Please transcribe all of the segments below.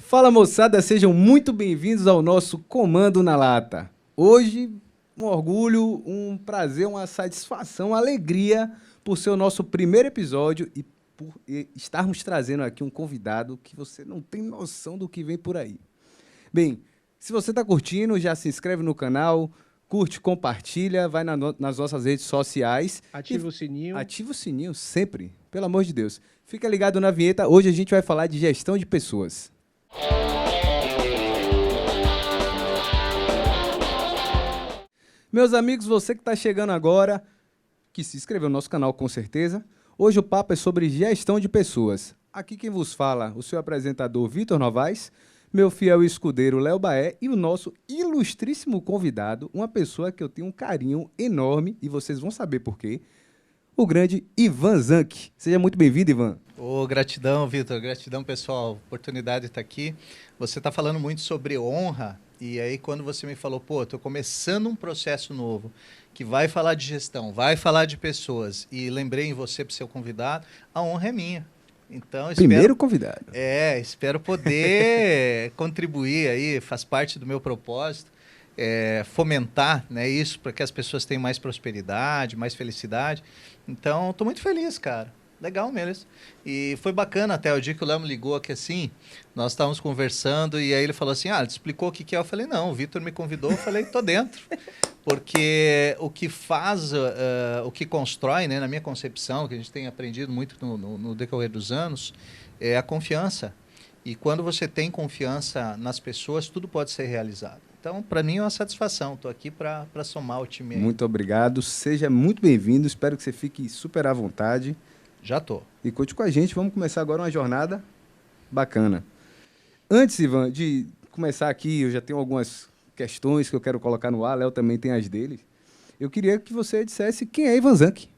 Fala moçada, sejam muito bem-vindos ao nosso Comando na Lata. Hoje, um orgulho, um prazer, uma satisfação, uma alegria por ser o nosso primeiro episódio e por estarmos trazendo aqui um convidado que você não tem noção do que vem por aí. Bem, se você está curtindo, já se inscreve no canal, curte, compartilha, vai nas nossas redes sociais. Ativa o sininho. Ativa o sininho sempre, pelo amor de Deus. Fica ligado na vinheta, hoje a gente vai falar de gestão de pessoas. Meus amigos, você que está chegando agora, que se inscreveu no nosso canal com certeza, hoje o papo é sobre gestão de pessoas. Aqui quem vos fala, o seu apresentador Vitor Novaes, meu fiel escudeiro Léo Baé e o nosso ilustríssimo convidado, uma pessoa que eu tenho um carinho enorme e vocês vão saber por quê, o grande Ivan Zanck. Seja muito bem-vindo, Ivan. Gratidão, Vitor. Gratidão, pessoal. Oportunidade de estar aqui. Você está falando muito sobre honra. E aí, quando você me falou, estou começando um processo novo, que vai falar de gestão, vai falar de pessoas, e lembrei em você para ser o convidado, a honra é minha. Então, primeiro convidado. Espero poder contribuir aí, faz parte do meu propósito, fomentar, né, isso para que as pessoas tenham mais prosperidade, mais felicidade. Então, estou muito feliz, cara. Legal mesmo. E foi bacana até o dia que o Léo me ligou aqui assim, nós estávamos conversando e aí ele falou assim, ele te explicou o que é? Eu falei, não, o Vitor me convidou, eu falei, tô dentro. Porque o que faz, o que constrói, né, na minha concepção, que a gente tem aprendido muito no decorrer dos anos, é a confiança. E quando você tem confiança nas pessoas, tudo pode ser realizado. Então, para mim é uma satisfação. Estou aqui para somar o time aí. Muito obrigado. Seja muito bem-vindo. Espero que você fique super à vontade. Já tô. E conte com a gente. Vamos começar agora uma jornada bacana. Antes, Ivan, de começar aqui, eu já tenho algumas questões que eu quero colocar no ar. Léo também tem as dele. Eu queria que você dissesse quem é Ivan Zanck.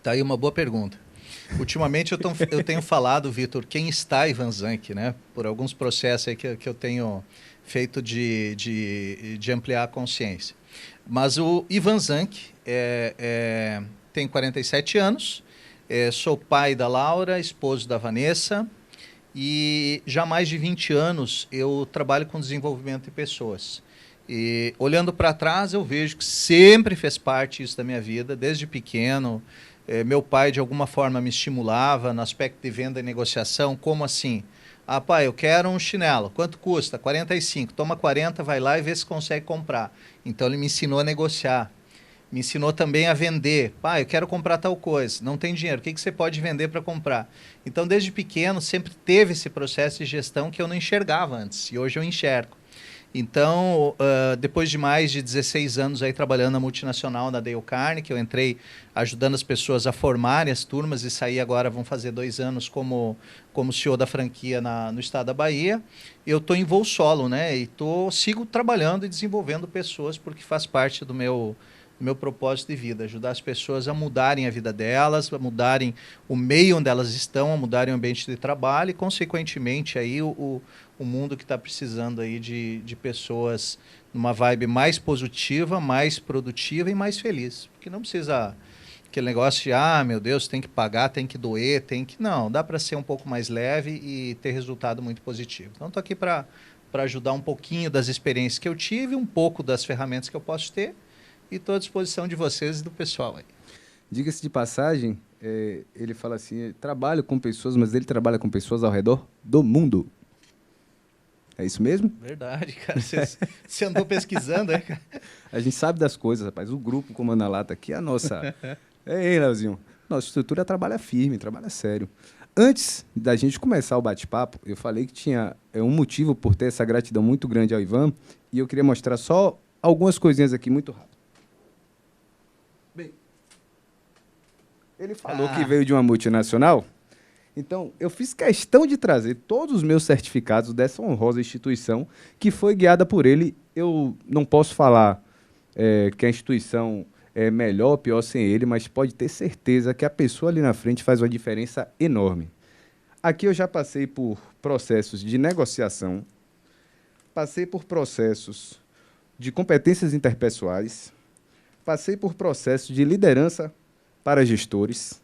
Tá aí uma boa pergunta. Ultimamente eu tenho falado, Vitor, quem está Ivan Zanck, né? Por alguns processos aí que eu tenho feito de ampliar a consciência. Mas o Ivan Zanck tem 47 anos, sou pai da Laura, esposo da Vanessa, e já há mais de 20 anos eu trabalho com desenvolvimento de pessoas. E olhando para trás eu vejo que sempre fez parte isso da minha vida, desde pequeno. Meu pai de alguma forma me estimulava no aspecto de venda e negociação, como assim? Pai, eu quero um chinelo, quanto custa? 45, toma 40, vai lá e vê se consegue comprar. Então ele me ensinou a negociar. Me ensinou também a vender. Pai, eu quero comprar tal coisa. Não tem dinheiro. O que você pode vender para comprar? Então, desde pequeno, sempre teve esse processo de gestão que eu não enxergava antes. E hoje eu enxergo. Então, depois de mais de 16 anos aí trabalhando na multinacional da Dale Carnegie, que eu entrei ajudando as pessoas a formarem as turmas e saí agora, vão fazer 2 anos como CEO da franquia no estado da Bahia. Eu estou em voo solo, né? E sigo trabalhando e desenvolvendo pessoas porque faz parte do meu propósito de vida, ajudar as pessoas a mudarem a vida delas, a mudarem o meio onde elas estão, a mudarem o ambiente de trabalho e, consequentemente, aí o mundo que está precisando aí de pessoas numa vibe mais positiva, mais produtiva e mais feliz. Porque não precisa aquele negócio de, meu Deus, tem que pagar, tem que doer, Não, dá para ser um pouco mais leve e ter resultado muito positivo. Então, estou aqui para ajudar um pouquinho das experiências que eu tive, um pouco das ferramentas que eu posso ter, e estou à disposição de vocês e do pessoal aí. Diga-se de passagem, ele fala assim, trabalho com pessoas, mas ele trabalha com pessoas ao redor do mundo. É isso mesmo? Verdade, cara. Você andou pesquisando, cara? A gente sabe das coisas, rapaz. O grupo Comando na Lata aqui é a nossa... Ei, Leozinho. Nossa estrutura trabalha firme, trabalha sério. Antes da gente começar o bate-papo, eu falei que tinha um motivo por ter essa gratidão muito grande ao Ivan, e eu queria mostrar só algumas coisinhas aqui muito rápido. Bem, ele falou que veio de uma multinacional, então eu fiz questão de trazer todos os meus certificados dessa honrosa instituição que foi guiada por ele. Eu não posso falar que a instituição é melhor ou pior sem ele, mas pode ter certeza que a pessoa ali na frente faz uma diferença enorme. Aqui eu já passei por processos de negociação, passei por processos de competências interpessoais, passei por processos de liderança para gestores,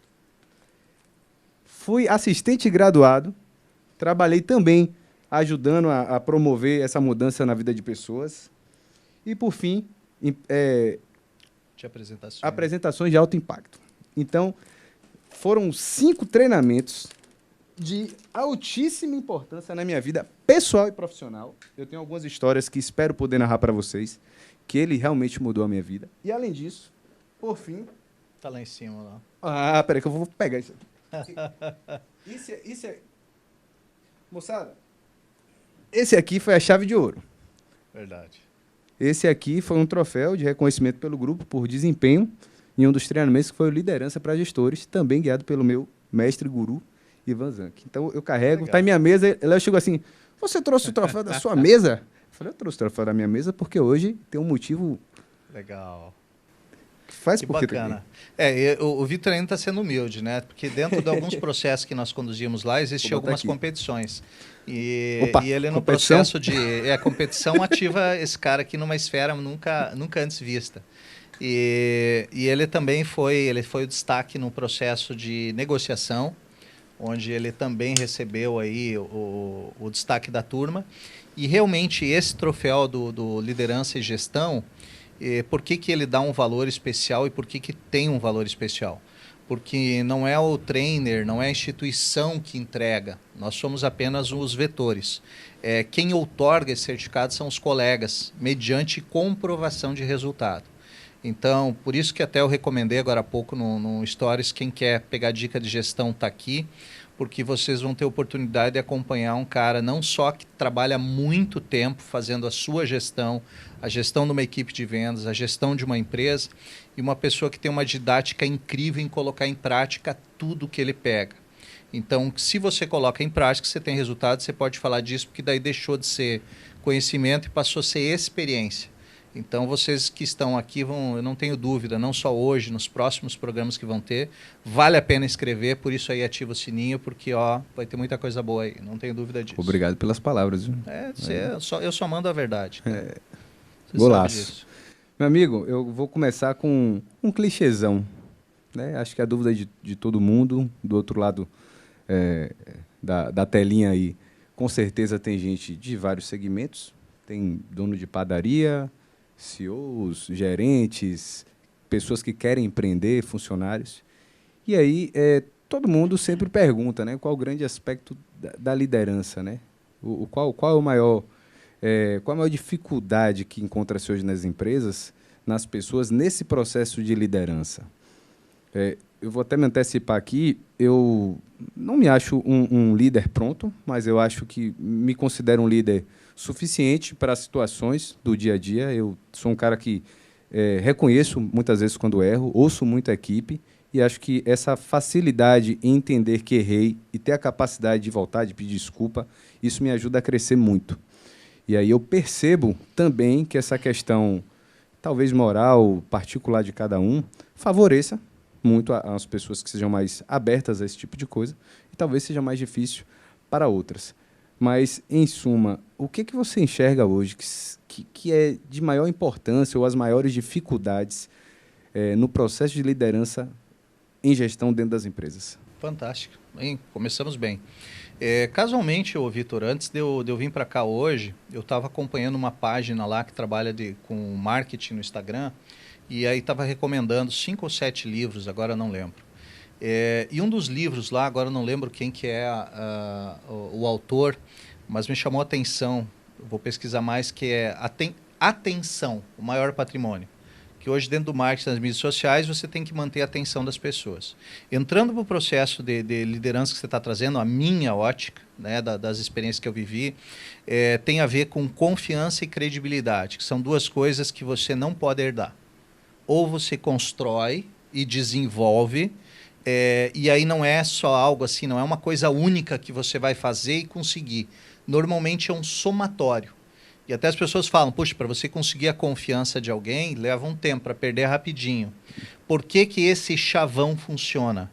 fui assistente graduado, trabalhei também ajudando a promover essa mudança na vida de pessoas. E, por fim, De apresentações. apresentações de alto impacto. Então, foram 5 treinamentos de altíssima importância na minha vida pessoal e profissional. Eu tenho algumas histórias que espero poder narrar para vocês, que ele realmente mudou a minha vida. E, além disso, por fim... Tá lá em cima, lá. Ah, peraí que eu vou pegar isso aqui. Isso é... Moçada, esse aqui foi a chave de ouro. Verdade. Esse aqui foi um troféu de reconhecimento pelo grupo por desempenho em um dos treinamentos que foi o Liderança para Gestores, também guiado pelo meu mestre guru, Ivan Zanck. Então, eu carrego, Legal. está em minha mesa. Ela chegou assim, você trouxe o troféu da sua mesa? Eu falei, eu trouxe o troféu da minha mesa porque hoje tem um motivo... Legal. Que faz Que por que tá bacana. aqui. O Vitor ainda está sendo humilde, né? Porque dentro de alguns processos que nós conduzimos lá, existiam Vou botar algumas aqui. competições. Opa, E ele no competição? processo de... A competição ativa esse cara aqui numa esfera nunca antes vista. E ele também foi o destaque no processo de negociação, onde ele também recebeu aí o destaque da turma. E realmente esse troféu do Liderança e Gestão, por que ele dá um valor especial e por que tem um valor especial? Porque não é o trainer, não é a instituição que entrega, nós somos apenas os vetores. Quem outorga esse certificado são os colegas, mediante comprovação de resultado. Então, por isso que até eu recomendei agora há pouco no Stories, quem quer pegar dica de gestão está aqui, porque vocês vão ter oportunidade de acompanhar um cara não só que trabalha muito tempo fazendo a sua gestão, a gestão de uma equipe de vendas, a gestão de uma empresa, e uma pessoa que tem uma didática incrível em colocar em prática tudo que ele pega. Então, se você coloca em prática, você tem resultado, você pode falar disso, porque daí deixou de ser conhecimento e passou a ser experiência. Então, vocês que estão aqui eu não tenho dúvida, não só hoje, nos próximos programas que vão ter, vale a pena inscrever, por isso aí ativa o sininho, porque vai ter muita coisa boa aí, não tenho dúvida disso. Obrigado pelas palavras. Viu? Eu só mando a verdade. Você Golaço. sabe disso. Meu amigo, eu vou começar com um clichêzão. Né? Acho que é a dúvida de todo mundo, do outro lado da telinha aí, com certeza tem gente de vários segmentos, tem dono de padaria, CEOs, gerentes, pessoas que querem empreender, funcionários. E aí, todo mundo sempre pergunta, né, qual o grande aspecto da liderança, né? Qual é o maior, qual a maior dificuldade que encontra-se hoje nas empresas, nas pessoas, nesse processo de liderança? Eu vou até me antecipar aqui, eu não me acho um líder pronto, mas eu acho que me considero um líder suficiente para as situações do dia a dia. Eu sou um cara que reconheço muitas vezes quando erro, ouço muito a equipe e acho que essa facilidade em entender que errei e ter a capacidade de voltar, de pedir desculpa, isso me ajuda a crescer muito. E aí eu percebo também que essa questão, talvez moral, particular de cada um, favoreça muito as pessoas que sejam mais abertas a esse tipo de coisa e talvez seja mais difícil para outras. Mas, em suma, o que você enxerga hoje que é de maior importância ou as maiores dificuldades no processo de liderança em gestão dentro das empresas? Fantástico. Bem, começamos bem. Casualmente, Vitor, antes de eu vir para cá hoje, eu estava acompanhando uma página lá que trabalha com marketing no Instagram e aí estava recomendando 5 ou 7 livros, agora não lembro. E um dos livros lá, agora não lembro quem que é o autor, mas me chamou a atenção, eu vou pesquisar mais, que é Atenção, o Maior Patrimônio. Que hoje dentro do marketing das mídias sociais você tem que manter a atenção das pessoas. Entrando para o processo de liderança que você está trazendo, a minha ótica, né, das experiências que eu vivi, tem a ver com confiança e credibilidade, que são duas coisas que você não pode herdar. Ou você constrói e desenvolve, e aí não é só algo assim, não é uma coisa única que você vai fazer e conseguir. Normalmente é um somatório. E até as pessoas falam, puxa, para você conseguir a confiança de alguém, leva um tempo para perder rapidinho. Por que esse chavão funciona?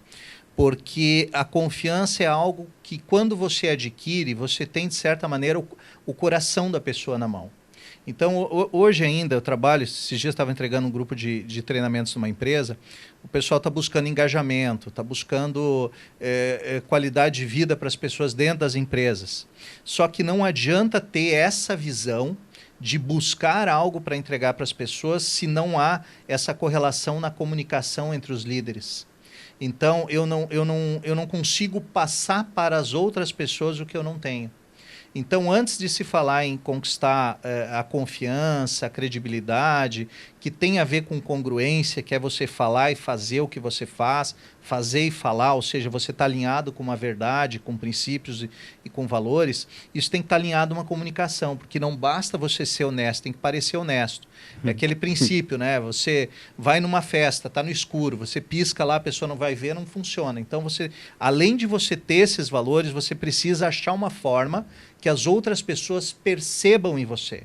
Porque a confiança é algo que quando você adquire, você tem, de certa maneira, o coração da pessoa na mão. Então, hoje ainda eu trabalho, esses dias eu estava entregando um grupo de treinamentos numa empresa, o pessoal está buscando engajamento, está buscando qualidade de vida para as pessoas dentro das empresas. Só que não adianta ter essa visão de buscar algo para entregar para as pessoas se não há essa correlação na comunicação entre os líderes. Então, eu não consigo passar para as outras pessoas o que eu não tenho. Então, antes de se falar em conquistar a confiança, a credibilidade, que tem a ver com congruência, que é você falar e fazer o que você faz, fazer e falar, ou seja, você está alinhado com uma verdade, com princípios e com valores, isso tem que estar alinhado a uma comunicação, porque não basta você ser honesto, tem que parecer honesto. É aquele princípio, né? Você vai numa festa, está no escuro, você pisca lá, a pessoa não vai ver, não funciona. Então, você, além de você ter esses valores, você precisa achar uma forma que as outras pessoas percebam em você.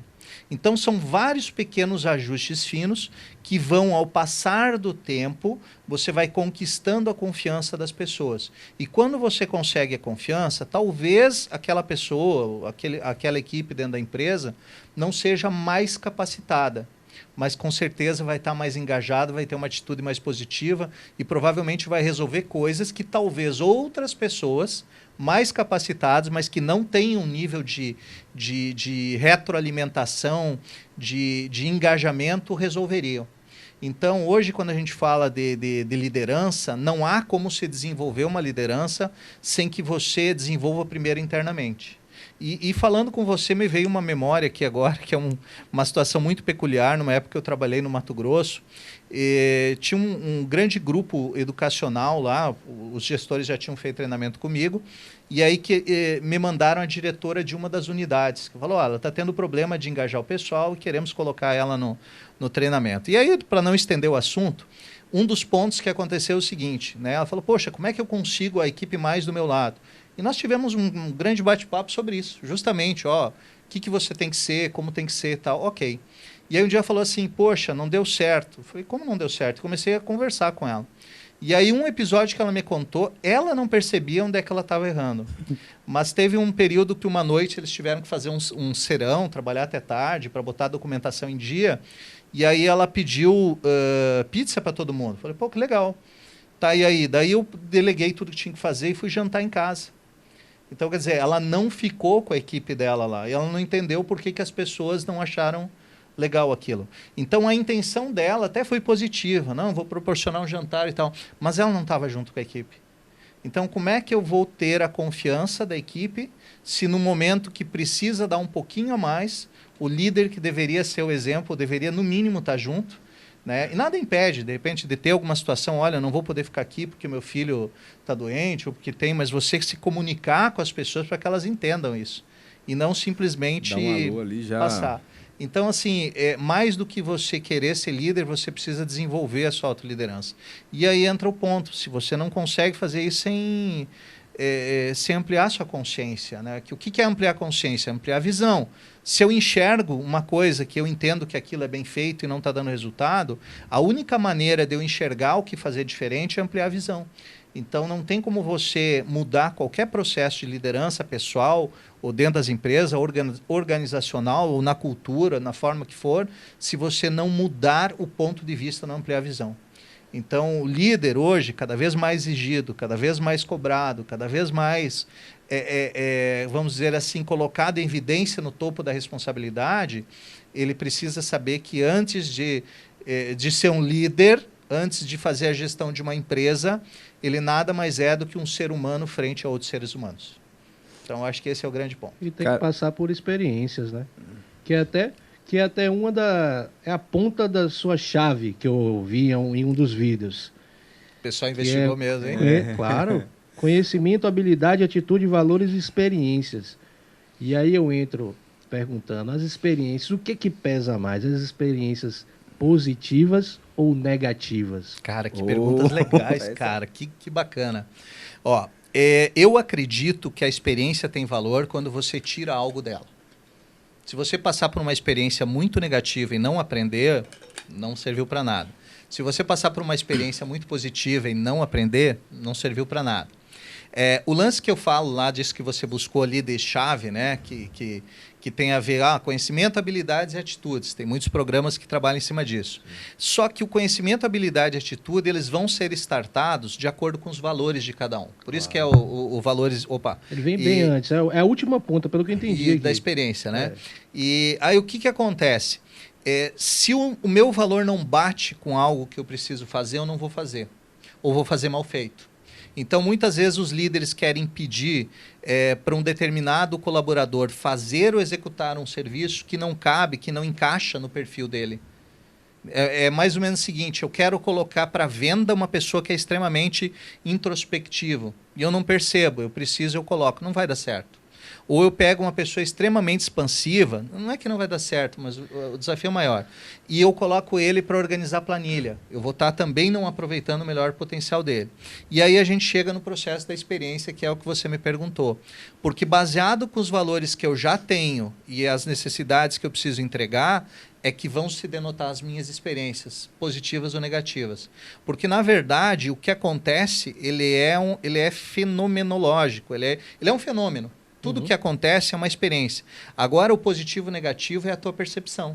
Então, são vários pequenos ajustes finos que vão, ao passar do tempo, você vai conquistando a confiança das pessoas. E quando você consegue a confiança, talvez aquela pessoa, aquela equipe dentro da empresa, não seja mais capacitada, mas com certeza vai estar mais engajado, vai ter uma atitude mais positiva e provavelmente vai resolver coisas que talvez outras pessoas mais capacitadas, mas que não têm um nível de retroalimentação, de engajamento, resolveriam. Então, hoje, quando a gente fala de liderança, não há como se desenvolver uma liderança sem que você desenvolva primeiro internamente. E falando com você, me veio uma memória aqui agora, que é uma situação muito peculiar. Numa época que eu trabalhei no Mato Grosso, tinha um grande grupo educacional lá, os gestores já tinham feito treinamento comigo, e aí me mandaram a diretora de uma das unidades, que falou, ela está tendo problema de engajar o pessoal e queremos colocar ela no treinamento. E aí, para não estender o assunto, um dos pontos que aconteceu é o seguinte, né? Ela falou, poxa, como é que eu consigo a equipe mais do meu lado? E nós tivemos um grande bate-papo sobre isso, justamente, o que você tem que ser, como tem que ser e tal, ok. E aí um dia ela falou assim, poxa, não deu certo. Eu falei, como não deu certo? Comecei a conversar com ela. E aí um episódio que ela me contou, ela não percebia onde é que ela estava errando. Mas teve um período que uma noite eles tiveram que fazer um serão, trabalhar até tarde, para botar a documentação em dia. E aí ela pediu pizza para todo mundo. Eu falei, pô, que legal. Tá, e aí? Daí eu deleguei tudo que tinha que fazer e fui jantar em casa. Então, quer dizer, ela não ficou com a equipe dela lá. E ela não entendeu por que as pessoas não acharam legal aquilo. Então, a intenção dela até foi positiva. Não, vou proporcionar um jantar e tal. Mas ela não estava junto com a equipe. Então, como é que eu vou ter a confiança da equipe se no momento que precisa dar um pouquinho a mais, o líder que deveria ser o exemplo, deveria no mínimo estar junto, né? E nada impede, de repente, de ter alguma situação, olha, não vou poder ficar aqui porque meu filho está doente, ou porque tem, mas você se comunicar com as pessoas para que elas entendam isso. E não simplesmente dá um alô ali, já passar. Então, assim, mais do que você querer ser líder, você precisa desenvolver a sua autoliderança. E aí entra o ponto, se você não consegue fazer isso sem ampliar a sua consciência, né? O que é ampliar a consciência? Ampliar a visão. Se eu enxergo uma coisa que eu entendo que aquilo é bem feito e não está dando resultado, a única maneira de eu enxergar o que fazer diferente é ampliar a visão. Então, não tem como você mudar qualquer processo de liderança pessoal ou dentro das empresas, organizacional ou na cultura, na forma que for, se você não mudar o ponto de vista, não ampliar a visão. Então, o líder hoje, cada vez mais exigido, cada vez mais cobrado, cada vez mais, vamos dizer assim, colocado em evidência no topo da responsabilidade, ele precisa saber que antes de ser um líder, antes de fazer a gestão de uma empresa, ele nada mais é do que um ser humano frente a outros seres humanos. Então, acho que esse é o grande ponto. E tem que passar por experiências, né? Que é até é a ponta da sua chave que eu vi em um dos vídeos. O pessoal investigou mesmo, hein? Claro. Conhecimento, habilidade, atitude, valores e experiências. E aí eu entro perguntando, as experiências, o que pesa mais? As experiências positivas ou negativas? Cara, que perguntas legais, cara. Que bacana. Ó, eu acredito que a experiência tem valor quando você tira algo dela. Se você passar por uma experiência muito negativa e não aprender, não serviu para nada. Se você passar por uma experiência muito positiva e não aprender, não serviu para nada. O lance que eu falo lá, disso que você buscou ali de chave, né? Que tem a ver conhecimento, habilidades e atitudes. Tem muitos programas que trabalham em cima disso. Só que o conhecimento, habilidade e atitude, eles vão ser startados de acordo com os valores de cada um. Por isso que é o valores... Opa! Ele vem bem antes. É a última ponta, pelo que eu entendi. Da experiência, né? E aí o que acontece? Se o meu valor não bate com algo que eu preciso fazer, eu não vou fazer. Ou vou fazer mal feito. Então, muitas vezes, os líderes querem pedir para um determinado colaborador fazer ou executar um serviço que não cabe, que não encaixa no perfil dele. É mais ou menos o seguinte, eu quero colocar para venda uma pessoa que é extremamente introspectivo. E eu não percebo, eu coloco. Não vai dar certo. Ou eu pego uma pessoa extremamente expansiva, não é que não vai dar certo, mas o desafio é maior. E eu coloco ele para organizar planilha. Eu vou estar também não aproveitando o melhor potencial dele. E aí a gente chega no processo da experiência, que é o que você me perguntou. Porque baseado com os valores que eu já tenho e as necessidades que eu preciso entregar, é que vão se denotar as minhas experiências, positivas ou negativas. Porque, na verdade, o que acontece, ele é fenomenológico, ele é um fenômeno. Tudo que acontece é uma experiência. Agora, o positivo e o negativo é a tua percepção.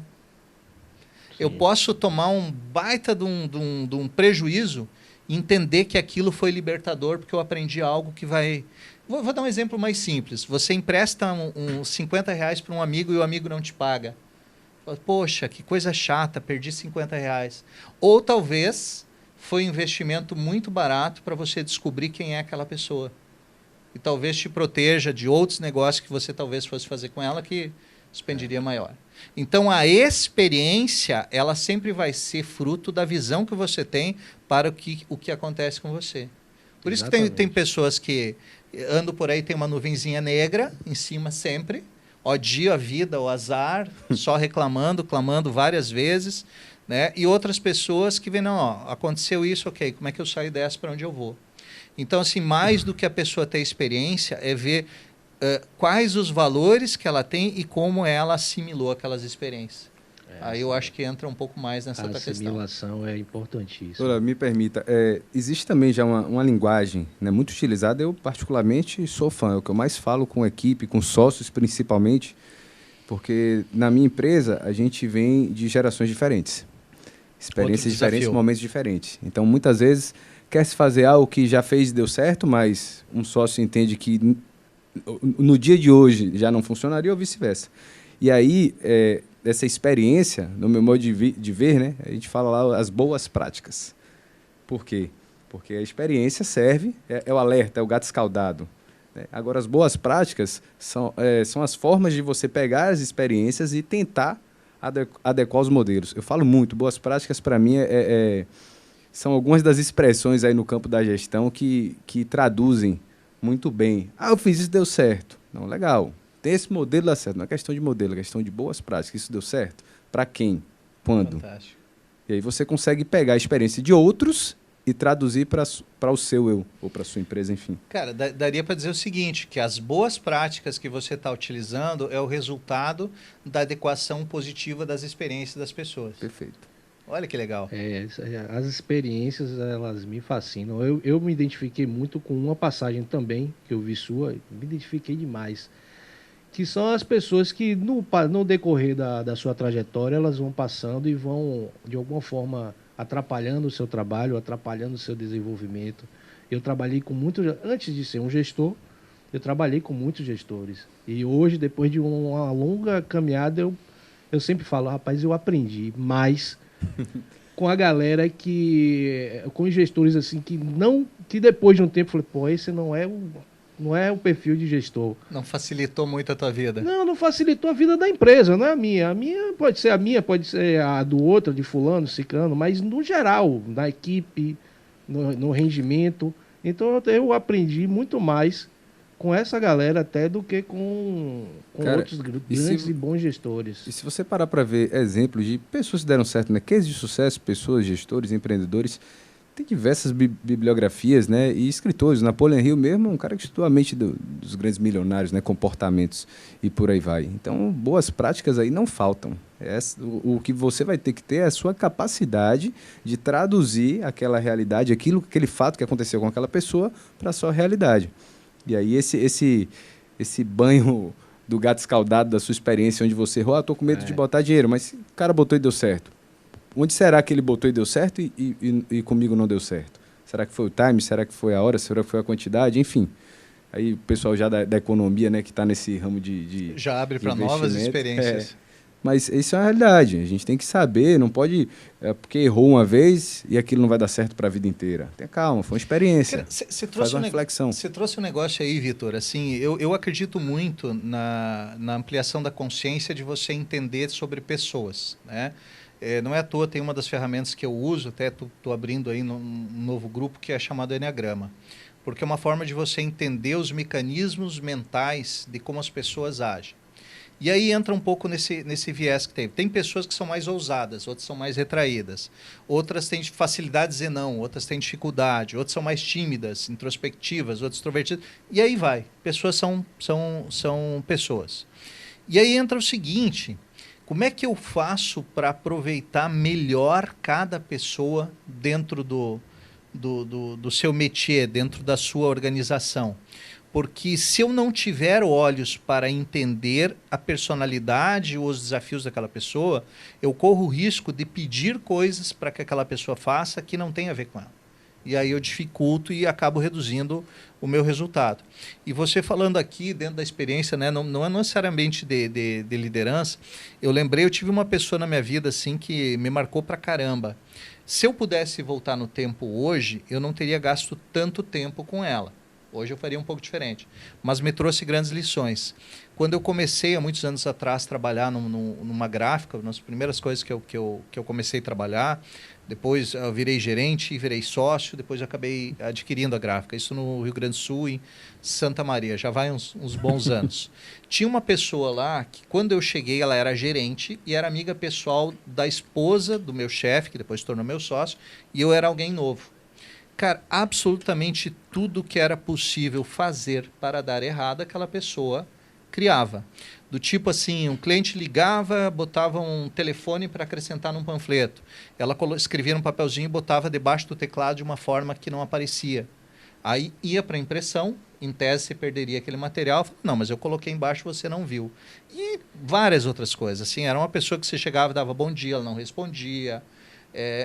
Sim. Eu posso tomar um baita de um prejuízo e entender que aquilo foi libertador porque eu aprendi algo que vai... Vou dar um exemplo mais simples. Você empresta uns 50 reais para um amigo e o amigo não te paga. Poxa, que coisa chata, perdi 50 reais. Ou talvez foi um investimento muito barato para você descobrir quem é aquela pessoa. E talvez te proteja de outros negócios que você talvez fosse fazer com ela que expendiria maior. Então, a experiência, ela sempre vai ser fruto da visão que você tem para o que acontece com você. Por isso que tem pessoas que andam por aí, tem uma nuvenzinha negra em cima sempre, odia a vida, o azar, só reclamando, clamando várias vezes, né? E outras pessoas que veem, não, aconteceu isso, ok, como é que eu saio dessa, para onde eu vou? Então, assim, mais do que a pessoa ter experiência, é ver quais os valores que ela tem e como ela assimilou aquelas experiências. Aí eu acho que entra um pouco mais nessa outra questão. A assimilação é importantíssima. Doutora, me permita, existe também já uma linguagem, né, muito utilizada, eu particularmente sou fã, é o que eu mais falo com equipe, com sócios principalmente, porque na minha empresa a gente vem de gerações diferentes, experiências diferentes, momentos diferentes. Então, muitas vezes, quer se fazer algo que já fez e deu certo, mas um sócio entende que no dia de hoje já não funcionaria ou vice-versa. E aí, essa experiência, no meu modo de ver, né, a gente fala lá as boas práticas. Por quê? Porque a experiência serve, é o alerta, é o gato escaldado. Né? Agora, as boas práticas são as formas de você pegar as experiências e tentar adequar os modelos. Eu falo muito, boas práticas para mim são algumas das expressões aí no campo da gestão que traduzem muito bem. Eu fiz isso, deu certo. Não, legal. Tem esse modelo dá certo. Não é questão de modelo, é questão de boas práticas. Isso deu certo? Para quem? Quando? Fantástico. E aí você consegue pegar a experiência de outros e traduzir para o seu eu, ou para a sua empresa, enfim. Cara, daria para dizer o seguinte, que as boas práticas que você está utilizando é o resultado da adequação positiva das experiências das pessoas. Perfeito. Olha que legal. As experiências, elas me fascinam. Eu me identifiquei muito com uma passagem também, que eu vi sua, me identifiquei demais. Que são as pessoas que, no decorrer da sua trajetória, elas vão passando e vão, de alguma forma, atrapalhando o seu trabalho, atrapalhando o seu desenvolvimento. Eu trabalhei com antes de ser um gestor, eu trabalhei com muitos gestores. E hoje, depois de uma longa caminhada, eu sempre falo, rapaz, eu aprendi mais com a galera com os gestores assim, que depois de um tempo, eu falei, pô, esse não é o perfil de gestor. Não facilitou muito a tua vida? Não facilitou a vida da empresa, não é a minha. A minha, pode ser a do outro, de fulano, ciclano, mas no geral, na equipe, no rendimento. Então eu aprendi muito mais com essa galera até do que com outros grandes e bons gestores. E se você parar para ver exemplos de pessoas que deram certo, né? Cases de sucesso, pessoas, gestores, empreendedores... Tem diversas bibliografias, né, e escritores. Napoleon Hill mesmo é um cara que estudou a mente dos grandes milionários, né, comportamentos e por aí vai. Então, boas práticas aí não faltam. O que você vai ter que ter é a sua capacidade de traduzir aquela realidade, aquele fato que aconteceu com aquela pessoa para a sua realidade. E aí esse banho do gato escaldado da sua experiência, onde você errou, estou com medo de botar dinheiro, mas o cara botou e deu certo. Onde será que ele botou e deu certo e comigo não deu certo? Será que foi o time? Será que foi a hora? Será que foi a quantidade? Enfim. Aí o pessoal já da economia, né, que está nesse ramo de já abre para investimento, novas experiências. Mas isso é uma realidade. A gente tem que saber, não pode... porque errou uma vez e aquilo não vai dar certo para a vida inteira. Tenha calma, foi uma experiência. Faz uma reflexão. Você trouxe um negócio aí, Vitor. Assim, eu acredito muito na ampliação da consciência de você entender sobre pessoas, né? Não é à toa, tem uma das ferramentas que eu uso, até estou abrindo aí um novo grupo que é chamado Enneagrama, porque é uma forma de você entender os mecanismos mentais de como as pessoas agem. E aí entra um pouco nesse viés que tem. Tem pessoas que são mais ousadas, outras são mais retraídas, outras têm facilidade de dizer não, outras têm dificuldade, outras são mais tímidas, introspectivas, outras extrovertidas, e aí vai. Pessoas são pessoas. E aí entra o seguinte... Como é que eu faço para aproveitar melhor cada pessoa dentro do seu métier, dentro da sua organização? Porque se eu não tiver olhos para entender a personalidade ou os desafios daquela pessoa, eu corro o risco de pedir coisas para que aquela pessoa faça que não tem a ver com ela. E aí eu dificulto e acabo reduzindo o meu resultado. E você falando aqui, dentro da experiência, né, não é necessariamente de liderança, eu tive uma pessoa na minha vida assim, que me marcou pra caramba. Se eu pudesse voltar no tempo hoje, eu não teria gasto tanto tempo com ela. Hoje eu faria um pouco diferente, mas me trouxe grandes lições. Quando eu comecei, há muitos anos atrás, a trabalhar numa gráfica, nas primeiras coisas que eu comecei a trabalhar, depois eu virei gerente e virei sócio, depois eu acabei adquirindo a gráfica. Isso no Rio Grande do Sul, em Santa Maria, já vai uns bons anos. Tinha uma pessoa lá que, quando eu cheguei, ela era gerente e era amiga pessoal da esposa do meu chefe, que depois se tornou meu sócio, e eu era alguém novo. Cara, absolutamente tudo que era possível fazer para dar errado, aquela pessoa criava. Do tipo assim, um cliente ligava, botava um telefone para acrescentar num panfleto. Ela escrevia num papelzinho e botava debaixo do teclado de uma forma que não aparecia. Aí ia para a impressão, em tese você perderia aquele material. Não, mas eu coloquei embaixo, você não viu. E várias outras coisas. Assim, era uma pessoa que você chegava e dava bom dia, ela não respondia.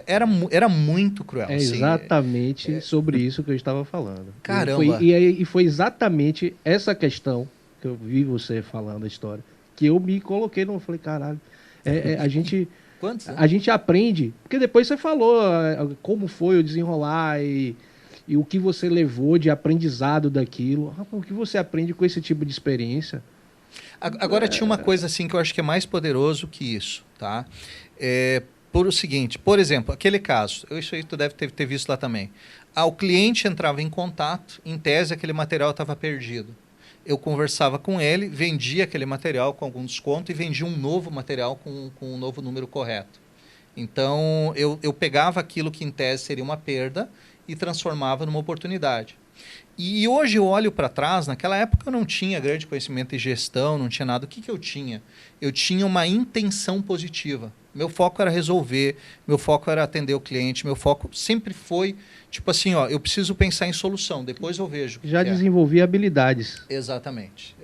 Era muito cruel. É exatamente sobre isso que eu estava falando. Caramba! E foi exatamente essa questão que eu vi você falando a história, que eu me coloquei, não falei, caralho, a gente aprende, porque depois você falou como foi o desenrolar e o que você levou de aprendizado daquilo. O que você aprende com esse tipo de experiência? Agora tinha uma coisa assim que eu acho que é mais poderoso que isso, tá? Por o seguinte, por exemplo, aquele caso, isso aí tu deve ter visto lá também. O cliente entrava em contato, em tese aquele material estava perdido. Eu conversava com ele, vendia aquele material com algum desconto e vendia um novo material com um novo número correto. Então, eu pegava aquilo que em tese seria uma perda e transformava numa oportunidade. E hoje eu olho para trás, naquela época eu não tinha grande conhecimento em gestão, não tinha nada. O que eu tinha? Eu tinha uma intenção positiva. Meu foco era resolver, meu foco era atender o cliente, meu foco sempre foi, tipo assim, ó, eu preciso pensar em solução, depois eu vejo. Já desenvolvi habilidades. Exatamente.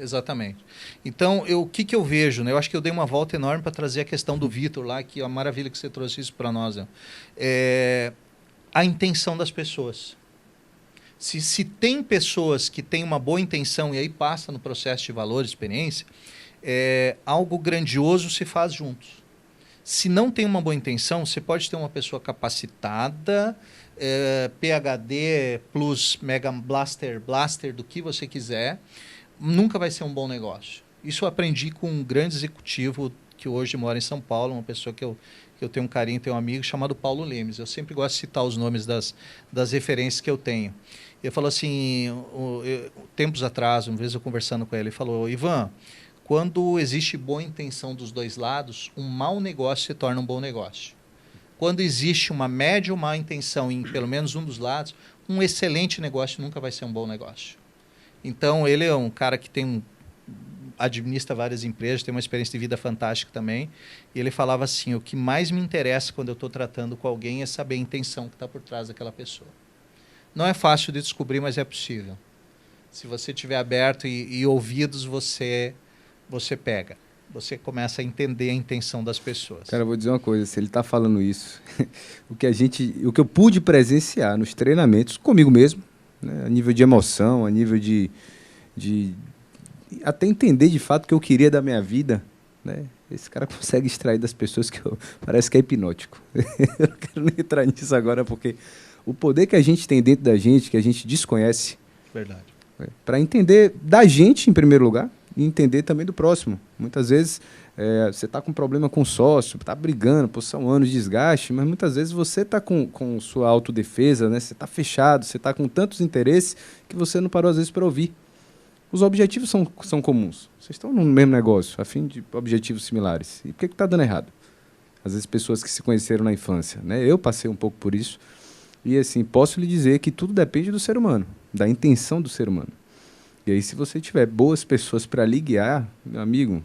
Então, o que eu vejo, né? Eu acho que eu dei uma volta enorme para trazer a questão do Vitor lá, que é a maravilha que você trouxe isso para nós. Né? A intenção das pessoas. Se tem pessoas que têm uma boa intenção e aí passa no processo de valor, experiência, algo grandioso se faz juntos. Se não tem uma boa intenção, você pode ter uma pessoa capacitada, PhD plus Mega Blaster do que você quiser, nunca vai ser um bom negócio. Isso eu aprendi com um grande executivo que hoje mora em São Paulo, uma pessoa que eu tenho um carinho, tenho um amigo chamado Paulo Lemes. Eu sempre gosto de citar os nomes das referências que eu tenho. Ele falou assim, tempos atrás, uma vez eu conversando com ele, ele falou, Ivan, quando existe boa intenção dos dois lados, um mau negócio se torna um bom negócio. Quando existe uma média ou má intenção em pelo menos um dos lados, um excelente negócio nunca vai ser um bom negócio. Então, ele é um cara que tem administra várias empresas, tem uma experiência de vida fantástica também. E ele falava assim, o que mais me interessa quando eu estou tratando com alguém é saber a intenção que está por trás daquela pessoa. Não é fácil de descobrir, mas é possível. Se você estiver aberto e ouvidos, você pega. Você começa a entender a intenção das pessoas. Cara, eu vou dizer uma coisa, se ele está falando isso, o que eu pude presenciar nos treinamentos comigo mesmo, né, a nível de emoção, a nível de até entender de fato o que eu queria da minha vida, né? Esse cara consegue extrair das pessoas parece que é hipnótico. Eu não quero nem entrar nisso agora, porque o poder que a gente tem dentro da gente, que a gente desconhece, Verdade. Para entender da gente, em primeiro lugar, e entender também do próximo. Muitas vezes você está com problema com o sócio, está brigando, são anos de desgaste, mas muitas vezes você está com sua autodefesa, né? Você está fechado, você está com tantos interesses que você não parou às vezes para ouvir. Os objetivos são comuns. Vocês estão no mesmo negócio, a fim de objetivos similares. E por que está dando errado? Às vezes pessoas que se conheceram na infância, né? Eu passei um pouco por isso. E assim, posso lhe dizer que tudo depende do ser humano, da intenção do ser humano. E aí, se você tiver boas pessoas para lhe guiar, meu amigo,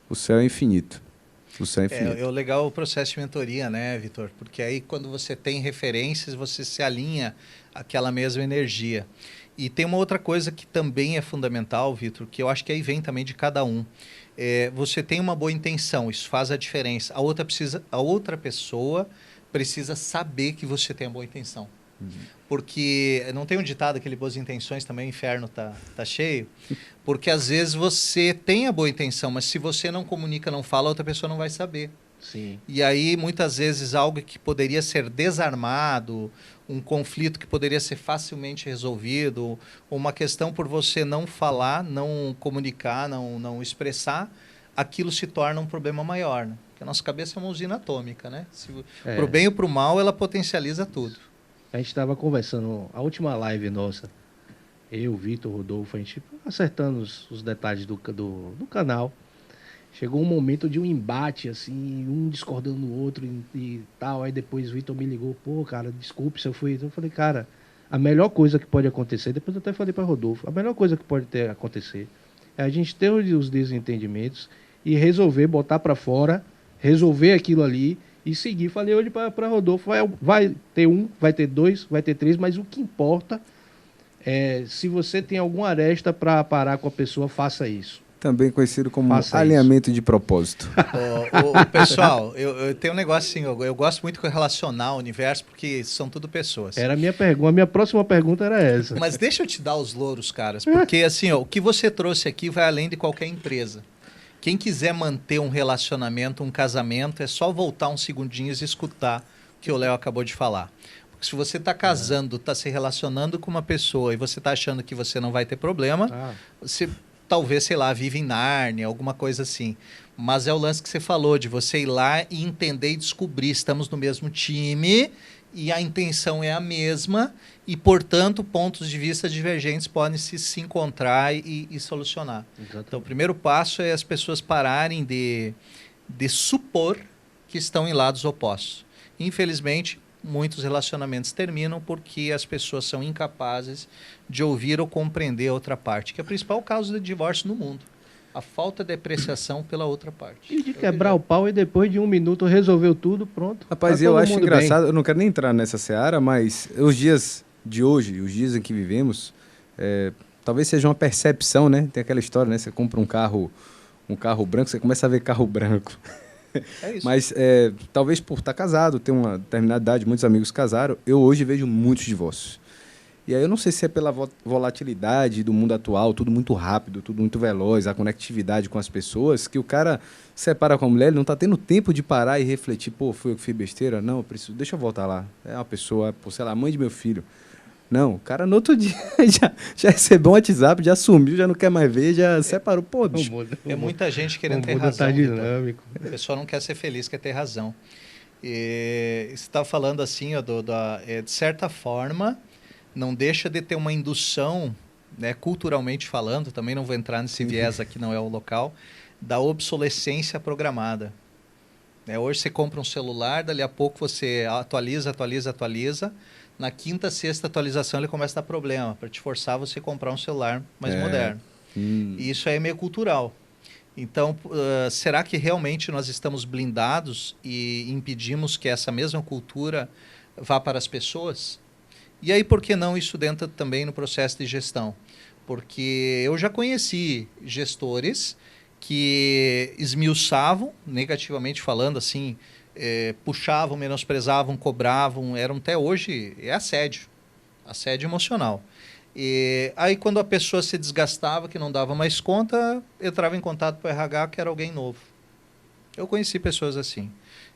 o céu é infinito. O céu é infinito. É o legal o processo de mentoria, né, Vitor? Porque aí, quando você tem referências, você se alinha àquela mesma energia. E tem uma outra coisa que também é fundamental, Vitor, que eu acho que aí vem também de cada um. Você tem uma boa intenção, isso faz a diferença. A outra pessoa precisa saber que você tem a boa intenção. Porque não tem um ditado, aquele boas intenções também, o inferno tá cheio. Porque às vezes você tem a boa intenção, mas se você não comunica, não fala, a outra pessoa não vai saber. Sim. E aí, muitas vezes, algo que poderia ser desarmado, um conflito que poderia ser facilmente resolvido, uma questão por você não falar, não comunicar, não expressar, aquilo se torna um problema maior, né? Porque a nossa cabeça é uma usina atômica, né? Para o bem ou para o mal, ela potencializa tudo. A gente estava conversando, a última live nossa, eu, Vitor, Rodolfo, a gente acertando os detalhes do canal. Chegou um momento de um embate, assim, um discordando do outro e tal. Aí depois o Vitor me ligou, pô, cara, desculpe se eu fui. Eu falei, cara, a melhor coisa que pode acontecer, depois eu até falei para Rodolfo, a melhor coisa que pode acontecer é a gente ter os desentendimentos e resolver, botar para fora, resolver aquilo ali e seguir. Falei hoje para Rodolfo, vai ter um, vai ter dois, vai ter três, mas o que importa é se você tem alguma aresta para parar com a pessoa, faça isso. Também conhecido como alinhamento de propósito. Pessoal, eu tenho um negócio assim, eu gosto muito de relacionar o universo, porque são tudo pessoas. Era a minha pergunta, a minha próxima pergunta era essa. Mas deixa eu te dar os louros, caras, porque assim, o que você trouxe aqui vai além de qualquer empresa. Quem quiser manter um relacionamento, um casamento, é só voltar uns segundinhos e escutar o que o Léo acabou de falar. Porque se você está casando, está se relacionando com uma pessoa e você está achando que você não vai ter problema, você talvez, sei lá, vive em Nárnia, alguma coisa assim. Mas é o lance que você falou, de você ir lá e entender e descobrir, estamos no mesmo time e a intenção é a mesma e, portanto, pontos de vista divergentes podem se encontrar e solucionar. Exatamente. Então, o primeiro passo é as pessoas pararem de supor que estão em lados opostos. Infelizmente, muitos relacionamentos terminam porque as pessoas são incapazes de ouvir ou compreender a outra parte, que é o principal causa de divórcio no mundo. A falta de apreciação pela outra parte. E de quebrar o pau e depois de 1 minuto resolveu tudo, pronto. Rapaz, eu acho engraçado, eu não quero nem entrar nessa seara, mas os dias de hoje, os dias em que vivemos, talvez seja uma percepção, né? Tem aquela história, né? Você compra um carro branco, você começa a ver carro branco. É isso. Mas talvez por estar casado, ter uma determinada idade, muitos amigos casaram, eu hoje vejo muitos divórcios. E aí eu não sei se é pela volatilidade do mundo atual, tudo muito rápido, tudo muito veloz, a conectividade com as pessoas, que o cara separa com a mulher, ele não está tendo tempo de parar e refletir, pô, foi eu que fiz besteira? Não, deixa eu voltar lá. É uma pessoa, pô, sei lá, mãe de meu filho. Não, o cara no outro dia já recebeu um WhatsApp, já sumiu, já não quer mais ver, já separou. Pô, bicho. É muita gente querendo ter razão. Tá dinâmico. A pessoa não quer ser feliz, quer ter razão. E você está falando assim, ó, de certa forma, não deixa de ter uma indução, né, culturalmente falando, também não vou entrar nesse viés aqui, não é o local, da obsolescência programada. Hoje você compra um celular, dali a pouco você atualiza. Na quinta, sexta atualização ele começa a dar problema, para te forçar você a comprar um celular mais moderno. E isso é meio cultural. Então, será que realmente nós estamos blindados e impedimos que essa mesma cultura vá para as pessoas? E aí, por que não isso entra também no processo de gestão? Porque eu já conheci gestores que esmiuçavam, negativamente falando, assim, puxavam, menosprezavam, cobravam, eram até hoje, assédio emocional. E aí, quando a pessoa se desgastava, que não dava mais conta, entrava em contato com o RH, que era alguém novo. Eu conheci pessoas assim.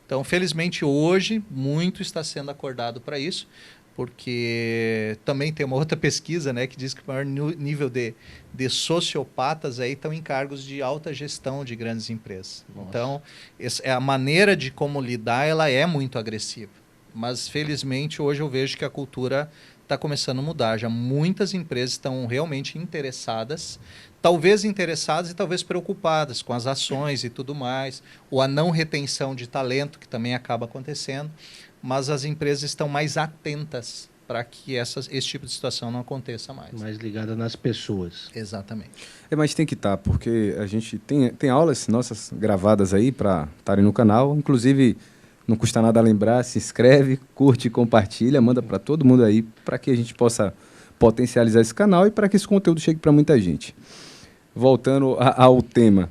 Então, felizmente, hoje, muito está sendo acordado para isso, porque também tem uma outra pesquisa, né, que diz que o maior nível de sociopatas aí estão em cargos de alta gestão de grandes empresas. Nossa. Então, a maneira de como lidar, ela é muito agressiva. Mas, felizmente, hoje eu vejo que a cultura está começando a mudar. Já muitas empresas estão realmente interessadas, talvez interessadas e talvez preocupadas com as ações e tudo mais, ou a não retenção de talento, que também acaba acontecendo, mas as empresas estão mais atentas para que esse tipo de situação não aconteça mais. Mais ligada nas pessoas. Exatamente. Mas tem que estar, porque a gente tem aulas nossas gravadas aí para estarem no canal, inclusive... Não custa nada lembrar, se inscreve, curte, compartilha, manda para todo mundo aí, para que a gente possa potencializar esse canal e para que esse conteúdo chegue para muita gente. Voltando ao tema,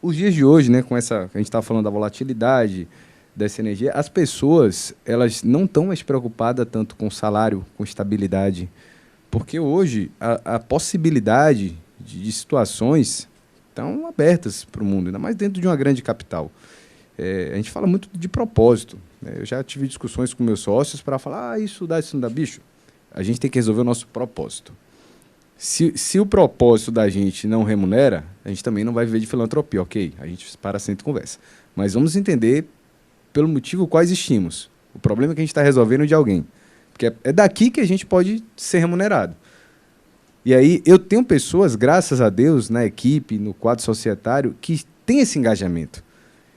os dias de hoje, né, com essa, a gente estava falando da volatilidade, dessa energia, as pessoas elas não estão mais preocupadas tanto com salário, com estabilidade, porque hoje a possibilidade de situações estão abertas para o mundo, ainda mais dentro de uma grande capital. A gente fala muito de propósito, né? Eu já tive discussões com meus sócios para falar, isso não dá, bicho. A gente tem que resolver o nosso propósito. Se o propósito da gente não remunera, a gente também não vai viver de filantropia, ok? A gente para, senta e conversa. Mas vamos entender pelo motivo qual existimos. O problema é que a gente está resolvendo de alguém. Porque é daqui que a gente pode ser remunerado. E aí eu tenho pessoas, graças a Deus, na equipe, no quadro societário, que têm esse engajamento.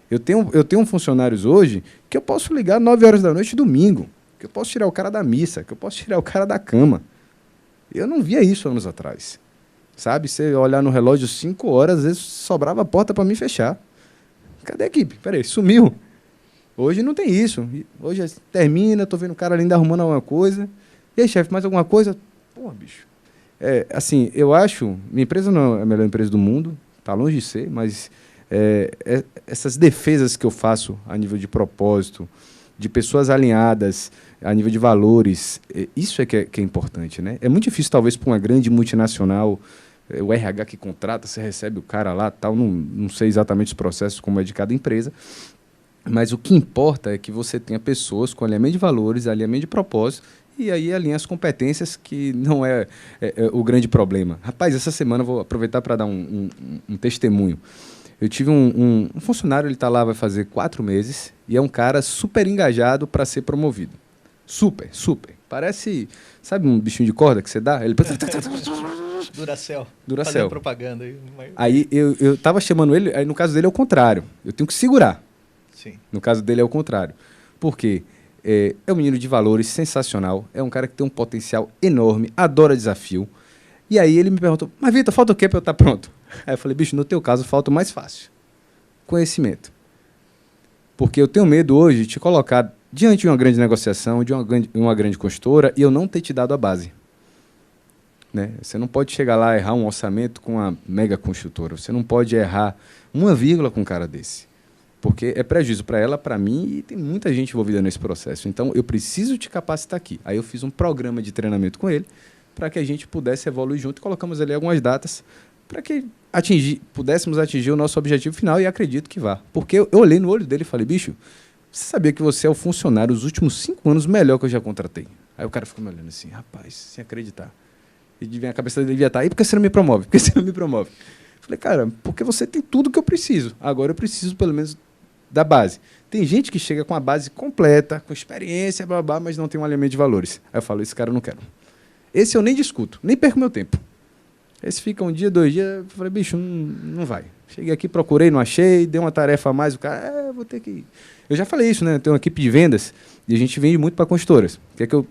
Eu tenho funcionários hoje que eu posso ligar 9 horas da noite domingo, que eu posso tirar o cara da missa, que eu posso tirar o cara da cama. Eu não via isso anos atrás. Sabe? Você olhar no relógio 5 horas, às vezes sobrava a porta para mim fechar. Cadê a equipe? Peraí, sumiu. Hoje não tem isso. Hoje termina, tô vendo o cara ali ainda arrumando alguma coisa. E aí, chefe, mais alguma coisa? Pô, bicho. Assim, eu acho, minha empresa não é a melhor empresa do mundo, tá longe de ser, mas... essas defesas que eu faço a nível de propósito, de pessoas alinhadas, a nível de valores, isso é que é importante, né? É muito difícil, talvez, para uma grande multinacional, o RH que contrata, você recebe o cara lá, tal, não sei exatamente os processos como é de cada empresa, mas o que importa é que você tenha pessoas com alinhamento de valores, alinhamento de propósito, e aí alinha as competências, que não é o grande problema. Rapaz, essa semana eu vou aproveitar para dar um testemunho. Eu tive um funcionário, ele está lá, vai fazer 4 meses, e é um cara super engajado para ser promovido. Super, super. Parece, sabe um bichinho de corda que você dá? Ele... Duracell. Fazendo propaganda. Aí eu estava chamando ele, aí no caso dele é o contrário. Eu tenho que segurar. Sim. No caso dele é o contrário. Por quê? É um menino de valores sensacional, é um cara que tem um potencial enorme, adora desafio. E aí ele me perguntou, mas Vitor, falta o quê para eu estar pronto? Aí eu falei, bicho, no teu caso falta o mais fácil. Conhecimento. Porque eu tenho medo hoje de te colocar diante de uma grande negociação, de uma grande consultora, e eu não ter te dado a base. Né? Você não pode chegar lá e errar um orçamento com uma mega consultora. Você não pode errar uma vírgula com um cara desse. Porque é prejuízo para ela, para mim, e tem muita gente envolvida nesse processo. Então, eu preciso te capacitar aqui. Aí eu fiz um programa de treinamento com ele, para que a gente pudesse evoluir junto, e colocamos ali algumas datas para que pudéssemos atingir o nosso objetivo final, e acredito que vá. Porque eu olhei no olho dele e falei, bicho, você sabia que você é o funcionário dos últimos 5 anos melhor que eu já contratei? Aí o cara ficou me olhando assim, rapaz, sem acreditar. E a cabeça dele devia estar, e por que você não me promove? Por que você não me promove? Falei, cara, porque você tem tudo que eu preciso. Agora eu preciso, pelo menos, da base. Tem gente que chega com a base completa, com experiência, blá, blá, mas não tem um alinhamento de valores. Aí eu falo, esse cara eu não quero. Esse eu nem discuto, nem perco meu tempo. Esse fica 1 dia, 2 dias, eu falei, bicho, não vai. Cheguei aqui, procurei, não achei, dei uma tarefa a mais, o cara, vou ter que ir. Eu já falei isso, né? Eu tenho uma equipe de vendas e a gente vende muito para consultoras. Que é que eu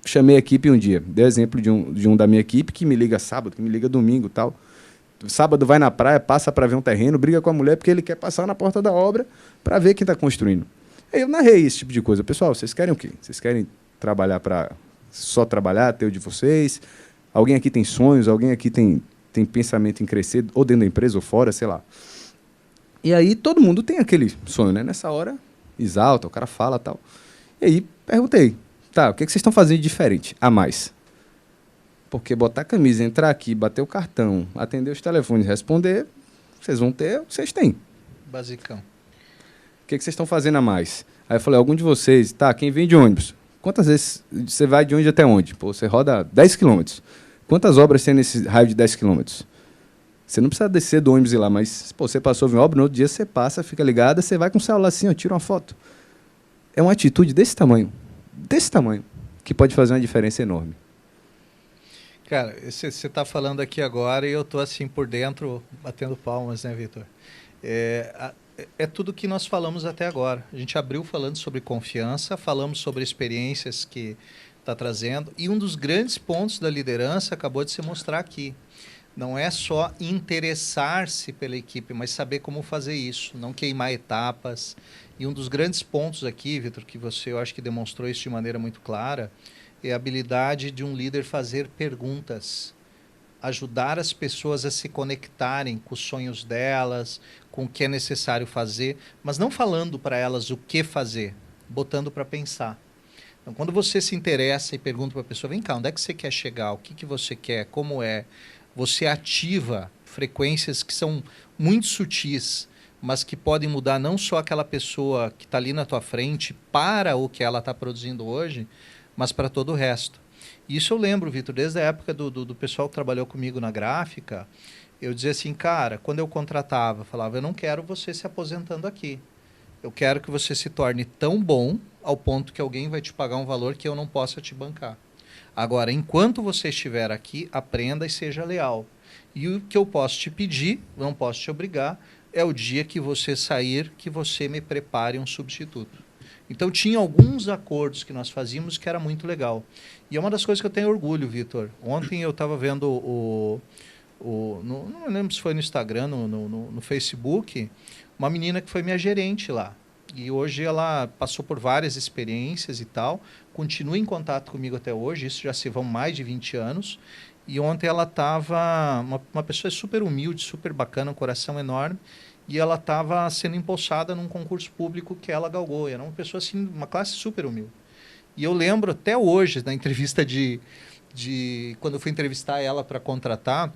chamei a equipe um dia. Dei exemplo de um da minha equipe que me liga sábado, que me liga domingo e tal. Sábado vai na praia, passa para ver um terreno, briga com a mulher porque ele quer passar na porta da obra para ver quem está construindo. Aí eu narrei esse tipo de coisa. Pessoal, vocês querem o quê? Vocês querem trabalhar para só trabalhar, ter o de vocês? Alguém aqui tem sonhos? Alguém aqui tem pensamento em crescer, ou dentro da empresa ou fora, sei lá. E aí todo mundo tem aquele sonho, né? Nessa hora, exalta, o cara fala e tal. E aí perguntei, tá, o que vocês estão fazendo de diferente, a mais? Porque botar a camisa, entrar aqui, bater o cartão, atender os telefones, responder, vocês vão ter, vocês têm. Basicão. O que vocês estão fazendo a mais? Aí eu falei, algum de vocês, tá, quem vem de ônibus? Quantas vezes você vai de onde até onde? Pô, você roda 10 quilômetros. Quantas obras tem nesse raio de 10 quilômetros? Você não precisa descer do ônibus e ir lá, mas pô, você passou em obra, no outro dia você passa, fica ligado, você vai com o celular assim, ó, tira uma foto. É uma atitude desse tamanho, que pode fazer uma diferença enorme. Cara, você está falando aqui agora e eu estou assim por dentro, batendo palmas, né, Vitor? É tudo que nós falamos até agora. A gente abriu falando sobre confiança, falamos sobre experiências que está trazendo, e um dos grandes pontos da liderança acabou de se mostrar aqui. Não é só interessar-se pela equipe, mas saber como fazer isso, não queimar etapas. E um dos grandes pontos aqui, Vitor, que você, eu acho que demonstrou isso de maneira muito clara, é a habilidade de um líder fazer perguntas, ajudar as pessoas a se conectarem com os sonhos delas, com o que é necessário fazer, mas não falando para elas o que fazer, botando para pensar. Então, quando você se interessa e pergunta para a pessoa, vem cá, onde é que você quer chegar? O que você quer? Como é? Você ativa frequências que são muito sutis, mas que podem mudar não só aquela pessoa que está ali na tua frente para o que ela está produzindo hoje, mas para todo o resto. Isso eu lembro, Vitor, desde a época do pessoal que trabalhou comigo na gráfica, eu dizia assim, cara, quando eu contratava, falava, eu não quero você se aposentando aqui. Eu quero que você se torne tão bom ao ponto que alguém vai te pagar um valor que eu não possa te bancar. Agora, enquanto você estiver aqui, aprenda e seja leal. E o que eu posso te pedir, não posso te obrigar, é o dia que você sair, que você me prepare um substituto. Então, tinha alguns acordos que nós fazíamos que era muito legal. E é uma das coisas que eu tenho orgulho, Vitor. Ontem eu estava vendo não lembro se foi no Instagram, no Facebook, uma menina que foi minha gerente lá. E hoje ela passou por várias experiências e tal, continua em contato comigo até hoje, isso já se vão mais de 20 anos. E ontem ela estava, uma pessoa super humilde, super bacana, um coração enorme, e ela estava sendo empossada num concurso público que ela galgou. Era uma pessoa assim, uma classe super humilde. E eu lembro até hoje, na entrevista quando eu fui entrevistar ela para contratar,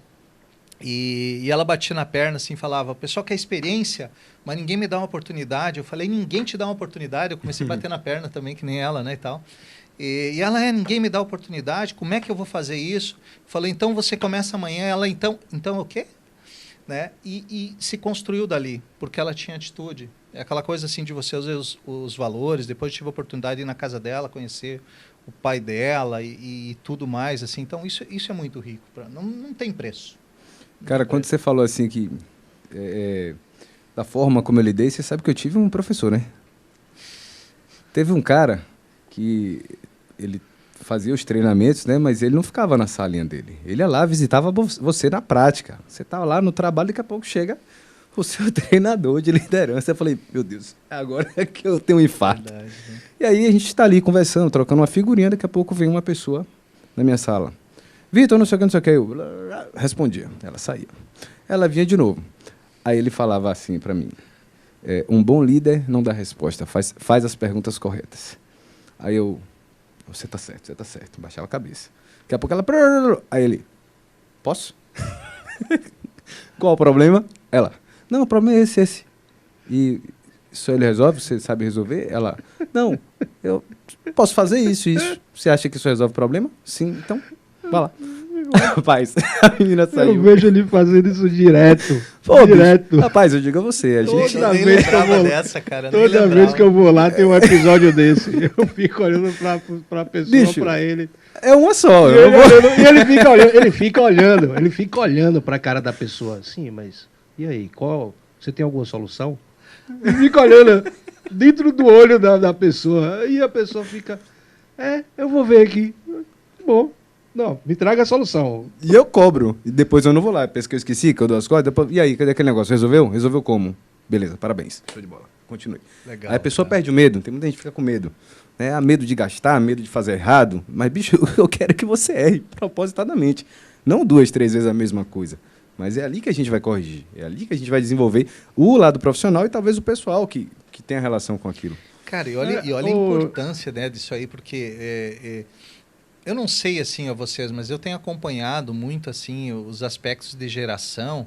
e ela batia na perna assim, falava, o pessoal quer experiência, mas ninguém me dá uma oportunidade. Eu falei, ninguém te dá uma oportunidade. Eu comecei a bater na perna também, que nem ela, né, e tal. E ela, ninguém me dá oportunidade, como é que eu vou fazer isso? Eu falei, então você começa amanhã. Ela, então o quê? Né? E se construiu dali, porque ela tinha atitude. É aquela coisa assim de você usar os valores. Depois eu tive a oportunidade de ir na casa dela, conhecer o pai dela e tudo mais. Assim. Então isso é muito rico. Não tem preço. Cara, quando você falou assim que da forma como eu lidei, você sabe que eu tive um professor, né? Teve um cara que ele fazia os treinamentos, né? Mas ele não ficava na salinha dele. Ele ia lá, visitava você na prática. Você estava lá no trabalho, daqui a pouco chega o seu treinador de liderança. Eu falei, meu Deus, agora é que eu tenho um infarto. Verdade, né? E aí a gente está ali conversando, trocando uma figurinha, daqui a pouco vem uma pessoa na minha sala. Vitor, não sei o que, eu respondia. Ela saía. Ela vinha de novo. Aí ele falava assim para mim, um bom líder não dá resposta, faz as perguntas corretas. Aí eu, você tá certo, baixava a cabeça. Daqui a pouco ela, aí ele, posso? Qual o problema? Ela, não, o problema é esse. E isso ele resolve, você sabe resolver? Ela, não, eu posso fazer isso. Você acha que isso resolve o problema? Sim, então... Vai lá. Rapaz, a menina saiu. Eu vejo ele fazendo isso direto. Pô, direto. Bicho, rapaz, eu digo a você. A gente toda vez que eu vou dessa, cara, toda vez que eu vou lá tem um episódio desse. Eu fico olhando pra pessoa, bicho, pra ele. É uma só. E ele fica olhando pra cara da pessoa. Sim, mas e aí? Você tem alguma solução? Ele fica olhando dentro do olho da pessoa. E a pessoa fica... eu vou ver aqui. bom. Não, me traga a solução. E eu cobro. E depois eu não vou lá. Pensa que eu esqueci, que eu dou as coisas. Depois... E aí, cadê aquele negócio? Resolveu? Resolveu como? Beleza, parabéns. Show de bola. Continue. Legal, aí a pessoa cara. perde o medo. Tem muita gente que fica com medo. Né? Há medo de gastar, medo de fazer errado. Mas, bicho, eu quero que você erre propositadamente. Não 2, 3 vezes a mesma coisa. Mas é ali que a gente vai corrigir. É ali que a gente vai desenvolver o lado profissional e talvez o pessoal que tem a relação com aquilo. Cara, e olha a importância, né, disso aí, porque eu não sei assim a vocês, mas eu tenho acompanhado muito assim os aspectos de geração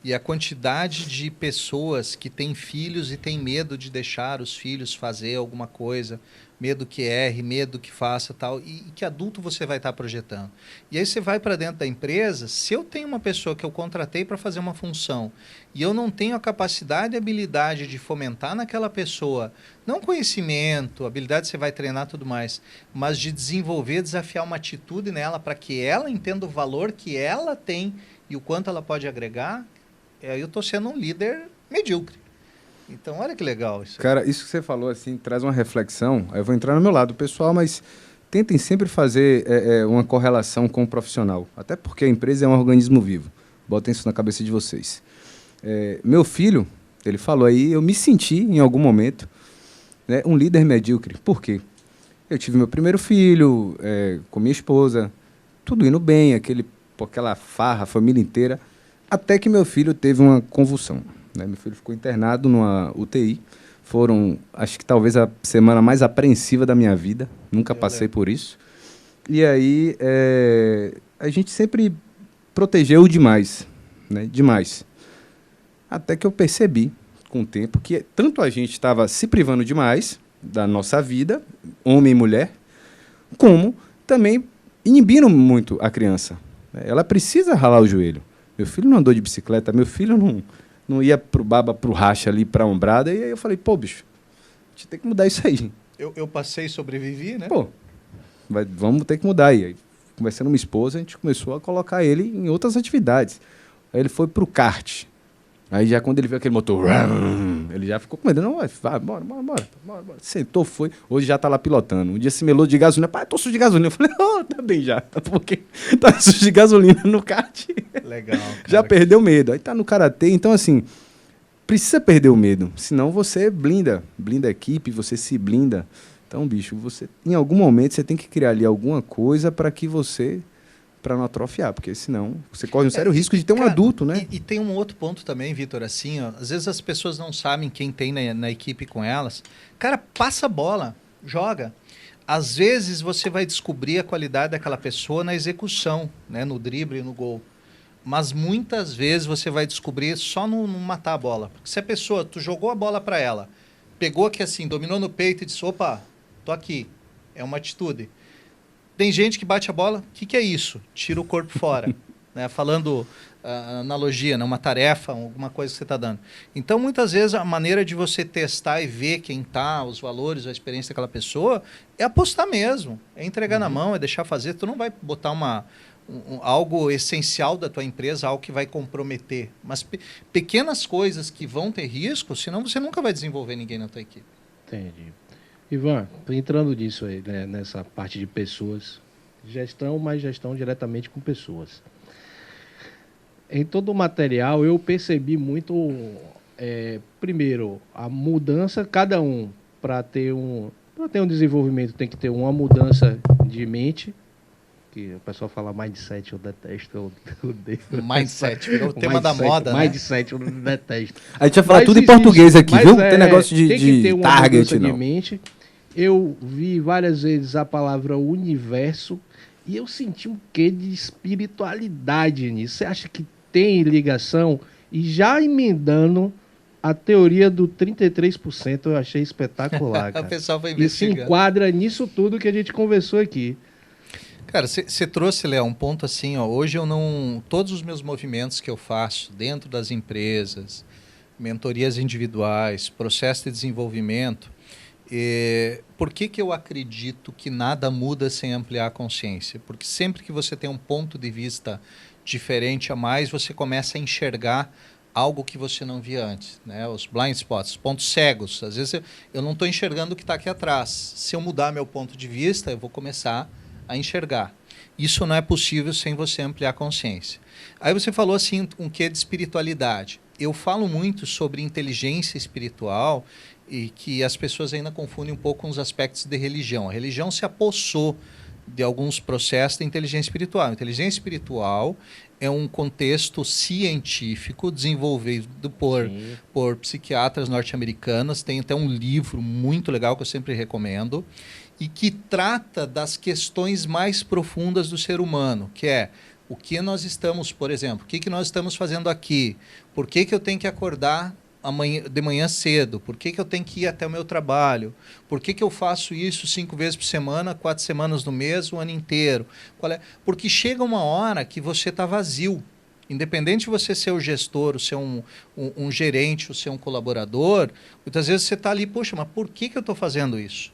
e a quantidade de pessoas que têm filhos e têm medo de deixar os filhos fazer alguma coisa, medo que erre, medo que faça tal, e que adulto você vai estar projetando. E aí você vai para dentro da empresa, se eu tenho uma pessoa que eu contratei para fazer uma função e eu não tenho a capacidade e habilidade de fomentar naquela pessoa, não conhecimento, habilidade você vai treinar tudo mais, mas de desenvolver, desafiar uma atitude nela para que ela entenda o valor que ela tem e o quanto ela pode agregar, eu estou sendo um líder medíocre. Então, olha que legal isso. Cara, isso que você falou, assim, traz uma reflexão. Eu vou entrar no meu lado pessoal, mas tentem sempre fazer uma correlação com o profissional. Até porque a empresa é um organismo vivo. Botem isso na cabeça de vocês. Meu filho, ele falou aí, eu me senti, em algum momento, né, um líder medíocre. Por quê? Eu tive meu primeiro filho, com minha esposa, tudo indo bem, aquela farra, a família inteira, até que meu filho teve uma convulsão. Né? Meu filho ficou internado numa UTI. Foram, acho que talvez a semana mais apreensiva da minha vida. Nunca passei por isso. E aí, a gente sempre protegeu demais. Né? Demais. Até que eu percebi, com o tempo, que tanto a gente estava se privando demais da nossa vida, homem e mulher, como também inibindo muito a criança. Ela precisa ralar o joelho. Meu filho não andou de bicicleta, meu filho não ia pro racha ali, pra ombrada, e aí eu falei, pô, bicho, a gente tem que mudar isso aí. Eu passei e sobrevivi, né? Pô, vamos ter que mudar. E aí, conversando com minha esposa, a gente começou a colocar ele em outras atividades. Aí ele foi pro kart. Aí já quando ele viu aquele motor, ele já ficou com medo. Não, vai, bora. Sentou, foi. Hoje já tá lá pilotando. Um dia se melou de gasolina. Pai, tô sujo de gasolina. Eu falei, tá bem já. Porque tá sujo de gasolina no kart. Legal, cara. Já perdeu o medo. Aí tá no karatê. Então, assim, precisa perder o medo. Senão você blinda a equipe, você se blinda. Então, bicho, em algum momento você tem que criar ali alguma coisa para que você... para não atrofiar, porque senão você corre um sério risco de ter um adulto, né? E tem um outro ponto também, Vitor, assim, ó, às vezes as pessoas não sabem quem tem na equipe com elas. Cara, passa a bola, joga. Às vezes você vai descobrir a qualidade daquela pessoa na execução, né, no drible e no gol. Mas muitas vezes você vai descobrir só no matar a bola. Porque se a pessoa, tu jogou a bola para ela, pegou aqui assim, dominou no peito e disse, opa, tô aqui. É uma atitude. Tem gente que bate a bola, o que é isso? Tira o corpo fora. Né? Falando analogia, né? Uma tarefa, alguma coisa que você está dando. Então, muitas vezes, a maneira de você testar e ver quem está, os valores, a experiência daquela pessoa, é apostar mesmo. É entregar na mão, é deixar fazer. Tu não vai botar algo essencial da tua empresa, algo que vai comprometer. Mas pequenas coisas que vão ter risco, senão você nunca vai desenvolver ninguém na tua equipe. Entendi. Ivan, entrando nisso aí, né, nessa parte de pessoas, gestão, mas gestão diretamente com pessoas. Em todo o material eu percebi muito, primeiro, a mudança, cada um, para ter um desenvolvimento tem que ter uma mudança de mente, que o pessoal fala mindset, eu detesto. Eu odeio. Mindset, virou o tema da moda, né? Mindset, eu detesto. A gente vai falar tudo em português aqui, viu? Tem negócio tem que ter uma target, mudança não. de mente. Eu vi várias vezes a palavra universo e eu senti um quê de espiritualidade nisso. Você acha que tem ligação? E já emendando a teoria do 33%, eu achei espetacular, cara. O pessoal vai e se enquadra nisso tudo que a gente conversou aqui. Cara, você trouxe, Léo, um ponto assim, ó, hoje eu não... Todos os meus movimentos que eu faço dentro das empresas, mentorias individuais, processo de desenvolvimento, por que eu acredito que nada muda sem ampliar a consciência? Porque sempre que você tem um ponto de vista diferente a mais, você começa a enxergar algo que você não via antes, né? Os blind spots, pontos cegos. Às vezes eu não estou enxergando o que está aqui atrás. Se eu mudar meu ponto de vista, eu vou começar a enxergar. Isso não é possível sem você ampliar a consciência. Aí você falou assim, um quê de espiritualidade. Eu falo muito sobre inteligência espiritual e que as pessoas ainda confundem um pouco com os aspectos de religião. A religião se apossou de alguns processos da inteligência espiritual. A inteligência espiritual é um contexto científico desenvolvido por psiquiatras norte-americanos. Tem até um livro muito legal que eu sempre recomendo e que trata das questões mais profundas do ser humano, que é o que nós estamos, por exemplo, o que nós estamos fazendo aqui? Por que eu tenho que acordar de manhã cedo? Por que eu tenho que ir até o meu trabalho? Por que eu faço isso 5 vezes por semana, 4 semanas no mês, o ano inteiro? Porque chega uma hora que você está vazio. Independente de você ser o gestor, ou ser um gerente, ou ser um colaborador, muitas vezes você está ali, poxa, mas por que eu estou fazendo isso?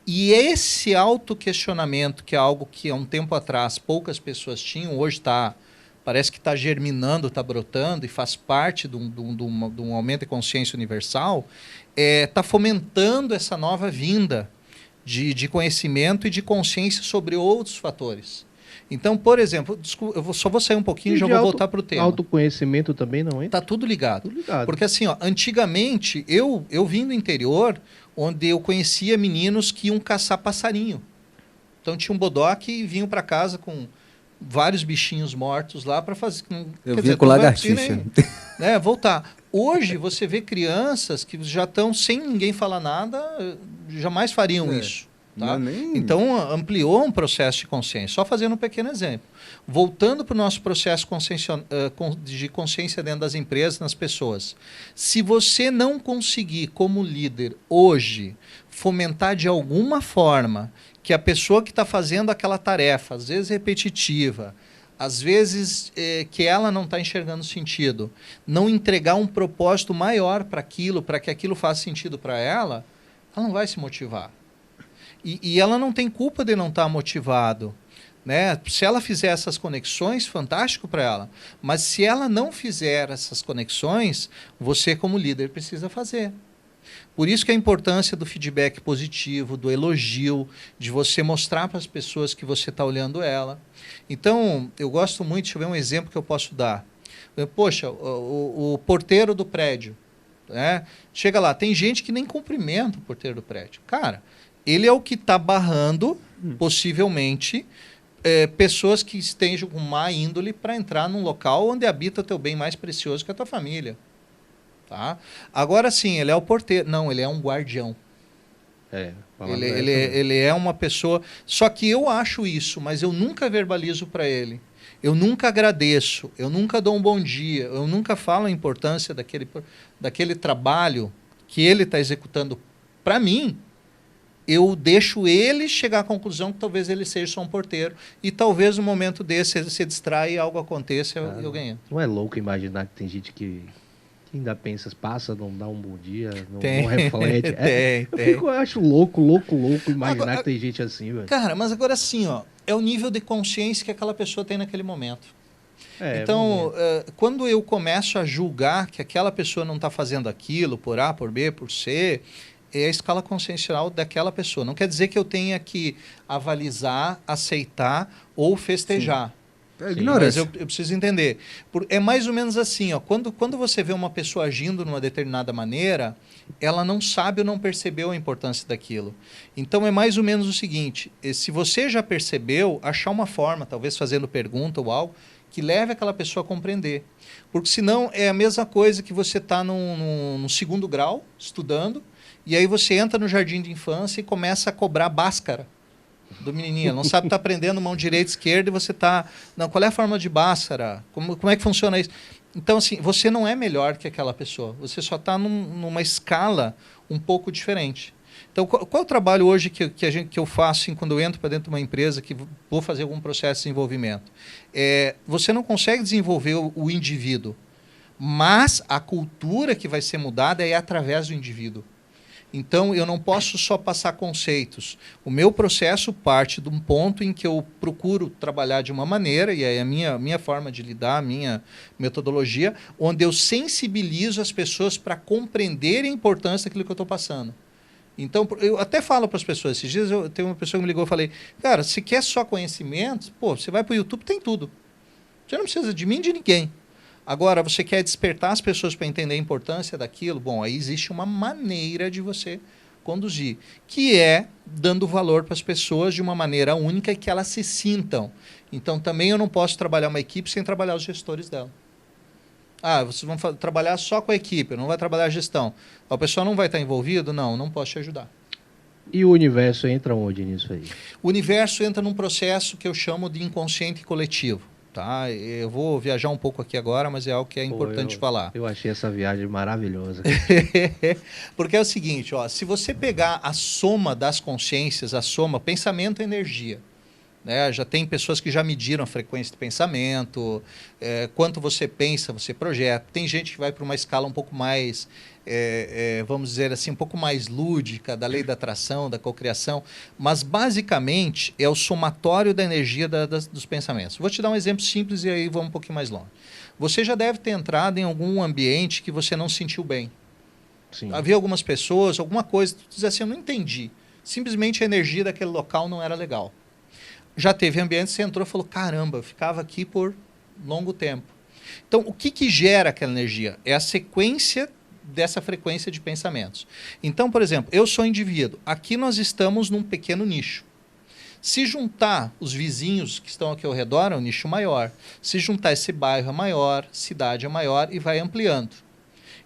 E esse autoquestionamento, que é algo que há um tempo atrás poucas pessoas tinham, hoje parece que está germinando, está brotando e faz parte de um aumento de consciência universal, está fomentando essa nova vinda de conhecimento e de consciência sobre outros fatores. Então, por exemplo, eu só vou sair um pouquinho e já vou voltar para o tema. Autoconhecimento também não, hein? Está tudo ligado. Tudo ligado. Porque assim, antigamente, eu vim do interior, onde eu conhecia meninos que iam caçar passarinho. Então tinha um bodoque e vinham para casa com vários bichinhos mortos lá para fazer... Eu vim com lagartixa. Né, voltar. Hoje você vê crianças que já estão sem ninguém falar nada, jamais fariam isso. Tá? Então ampliou um processo de consciência. Só fazendo um pequeno exemplo. Voltando para o nosso processo de consciência dentro das empresas, nas pessoas. Se você não conseguir, como líder, hoje, fomentar de alguma forma que a pessoa que está fazendo aquela tarefa, às vezes repetitiva, às vezes que ela não está enxergando sentido, não entregar um propósito maior para que aquilo faça sentido para ela não vai se motivar. E ela não tem culpa de não estar motivado. Né? Se ela fizer essas conexões, fantástico para ela. Mas se ela não fizer essas conexões, você como líder precisa fazer. Por isso que a importância do feedback positivo, do elogio, de você mostrar para as pessoas que você está olhando ela. Então, eu gosto muito, deixa eu ver um exemplo que eu posso dar. Poxa, o porteiro do prédio. Né? Chega lá, tem gente que nem cumprimenta o porteiro do prédio. Cara, ele é o que está barrando, possivelmente, pessoas que estejam com má índole para entrar num local onde habita o teu bem mais precioso que a tua família. Tá? Agora sim, ele é o porteiro. Não, ele é um guardião. Ele é uma pessoa... Só que eu acho isso, mas eu nunca verbalizo para ele. Eu nunca agradeço, eu nunca dou um bom dia, eu nunca falo a importância daquele trabalho que ele está executando para mim. Eu deixo ele chegar à conclusão que talvez ele seja só um porteiro e talvez no momento desse ele se distrai e algo aconteça e eu ganho. Não é louco imaginar que tem gente que ainda pensa, passa, não dá um bom dia, não reflete. Eu acho louco imaginar que tem gente assim, velho. Cara, mas agora sim, é o nível de consciência que aquela pessoa tem naquele momento. Então, quando eu começo a julgar que aquela pessoa não está fazendo aquilo por A, por B, por C... é a escala consciencial daquela pessoa. Não quer dizer que eu tenha que avalizar, aceitar ou festejar. Mas eu preciso entender. É mais ou menos assim. Quando você vê uma pessoa agindo de uma determinada maneira, ela não sabe ou não percebeu a importância daquilo. Então é mais ou menos o seguinte. Se você já percebeu, achar uma forma, talvez fazendo pergunta ou algo, que leve aquela pessoa a compreender. Porque senão é a mesma coisa que você está no segundo grau, estudando, e aí você entra no jardim de infância e começa a cobrar báscara do menininho. Não sabe, está aprendendo mão direita, esquerda, e você está... Não, qual é a forma de báscara? Como é que funciona isso? Então, assim, você não é melhor que aquela pessoa. Você só está numa escala um pouco diferente. Então, qual é o trabalho hoje que eu faço assim, quando eu entro para dentro de uma empresa que vou fazer algum processo de desenvolvimento? Você não consegue desenvolver o indivíduo, mas a cultura que vai ser mudada é através do indivíduo. Então, eu não posso só passar conceitos. O meu processo parte de um ponto em que eu procuro trabalhar de uma maneira, e é a minha forma de lidar, a minha metodologia, onde eu sensibilizo as pessoas para compreenderem a importância daquilo que eu estou passando. Então, eu até falo para as pessoas, esses dias tem uma pessoa que me ligou e falei, cara, se quer só conhecimento, pô, você vai para o YouTube, tem tudo. Você não precisa de mim, de ninguém. Agora, você quer despertar as pessoas para entender a importância daquilo? Bom, aí existe uma maneira de você conduzir, que é dando valor para as pessoas de uma maneira única e que elas se sintam. Então, também eu não posso trabalhar uma equipe sem trabalhar os gestores dela. Ah, vocês vão trabalhar só com a equipe, não vai trabalhar a gestão. O pessoal não vai estar envolvido? Não, não posso te ajudar. E o universo entra onde nisso aí? O universo entra num processo que eu chamo de inconsciente coletivo. Tá? Eu vou viajar um pouco aqui agora, mas é algo que é importante falar. Eu achei essa viagem maravilhosa. Porque é o seguinte, ó, se você pegar a soma das consciências, a soma, pensamento e energia, né? Já tem pessoas que já mediram a frequência de pensamento, quanto você pensa, você projeta. Tem gente que vai para uma escala um pouco mais, vamos dizer assim, um pouco mais lúdica, da lei da atração, da cocriação, mas basicamente é o somatório da energia dos pensamentos. Vou te dar um exemplo simples e aí vamos um pouquinho mais longe. Você já deve ter entrado em algum ambiente que você não se sentiu bem. Sim. Havia algumas pessoas, alguma coisa, tu diz assim, eu não entendi. Simplesmente a energia daquele local não era legal. Já teve ambiente, você entrou e falou, caramba, eu ficava aqui por longo tempo. Então, o que gera aquela energia? É a sequência dessa frequência de pensamentos. Então, por exemplo, eu sou indivíduo. Aqui nós estamos num pequeno nicho. Se juntar os vizinhos que estão aqui ao redor, é um nicho maior. Se juntar esse bairro é maior, cidade é maior e vai ampliando.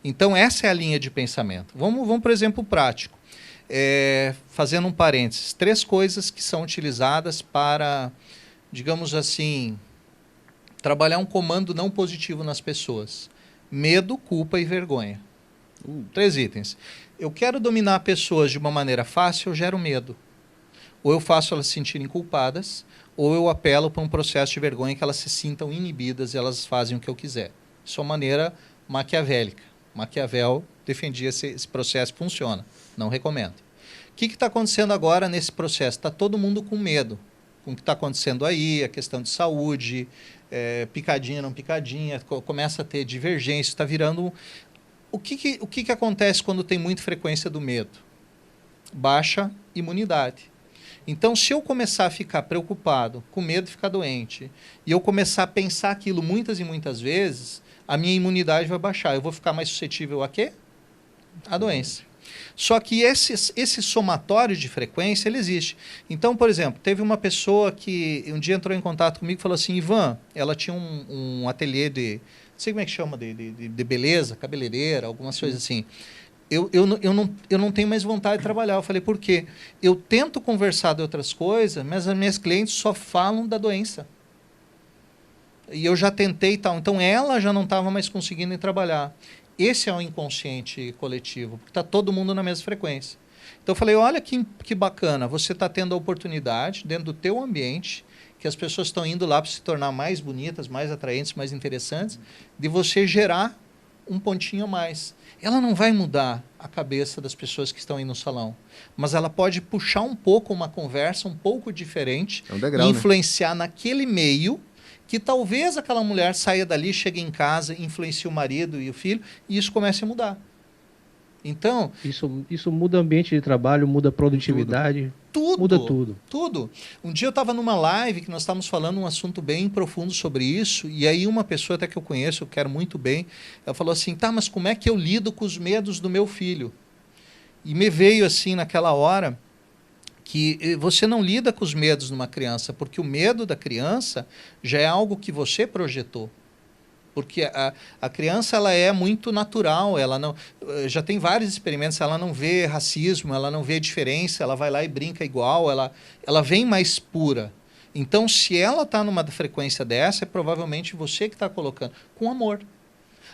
Então, essa é a linha de pensamento. Vamos por exemplo, prático. Fazendo um parênteses, 3 coisas que são utilizadas para, digamos assim, trabalhar um comando não positivo nas pessoas. Medo, culpa e vergonha. 3 itens. Eu quero dominar pessoas de uma maneira fácil, eu gero medo. Ou eu faço elas se sentirem culpadas, ou eu apelo para um processo de vergonha que elas se sintam inibidas e elas fazem o que eu quiser. Isso é uma maneira maquiavélica. Maquiavel defendia esse processo, funciona. Não recomendo. O que está acontecendo agora nesse processo? Está todo mundo com medo com o que está acontecendo aí, a questão de saúde, picadinha, não picadinha, começa a ter divergência, está virando... O que acontece quando tem muita frequência do medo? Baixa imunidade. Então, se eu começar a ficar preocupado, com medo de ficar doente, e eu começar a pensar aquilo muitas e muitas vezes, a minha imunidade vai baixar. Eu vou ficar mais suscetível a quê? A doença. Só que esse somatório de frequência, ele existe. Então, por exemplo, teve uma pessoa que um dia entrou em contato comigo e falou assim, Ivan, ela tinha um ateliê de, não sei como é que chama, de beleza, cabeleireira, algumas coisas assim. Eu não tenho mais vontade de trabalhar. Eu falei, por quê? Eu tento conversar de outras coisas, mas as minhas clientes só falam da doença. E eu já tentei e tal. Então, ela já não estava mais conseguindo ir trabalhar. Esse é o inconsciente coletivo, porque está todo mundo na mesma frequência. Então, eu falei, olha que bacana, você está tendo a oportunidade, dentro do teu ambiente, que as pessoas estão indo lá para se tornar mais bonitas, mais atraentes, mais interessantes, de você gerar um pontinho a mais. Ela não vai mudar a cabeça das pessoas que estão aí no salão, mas ela pode puxar um pouco uma conversa um pouco diferente, e influenciar naquele meio que talvez aquela mulher saia dali, chegue em casa, influencie o marido e o filho, e isso comece a mudar. Então... Isso muda o ambiente de trabalho, muda a produtividade, muda tudo. Tudo. Um dia eu estava numa live que nós estávamos falando um assunto bem profundo sobre isso, e aí uma pessoa até que eu conheço, eu quero muito bem, ela falou assim, tá, mas como é que eu lido com os medos do meu filho? E me veio assim naquela hora que você não lida com os medos de uma criança, porque o medo da criança já é algo que você projetou. Porque a criança ela é muito natural, ela não, já tem vários experimentos, ela não vê racismo, ela não vê diferença, ela vai lá e brinca igual, ela vem mais pura. Então, se ela está numa frequência dessa, é provavelmente você que está colocando, com amor.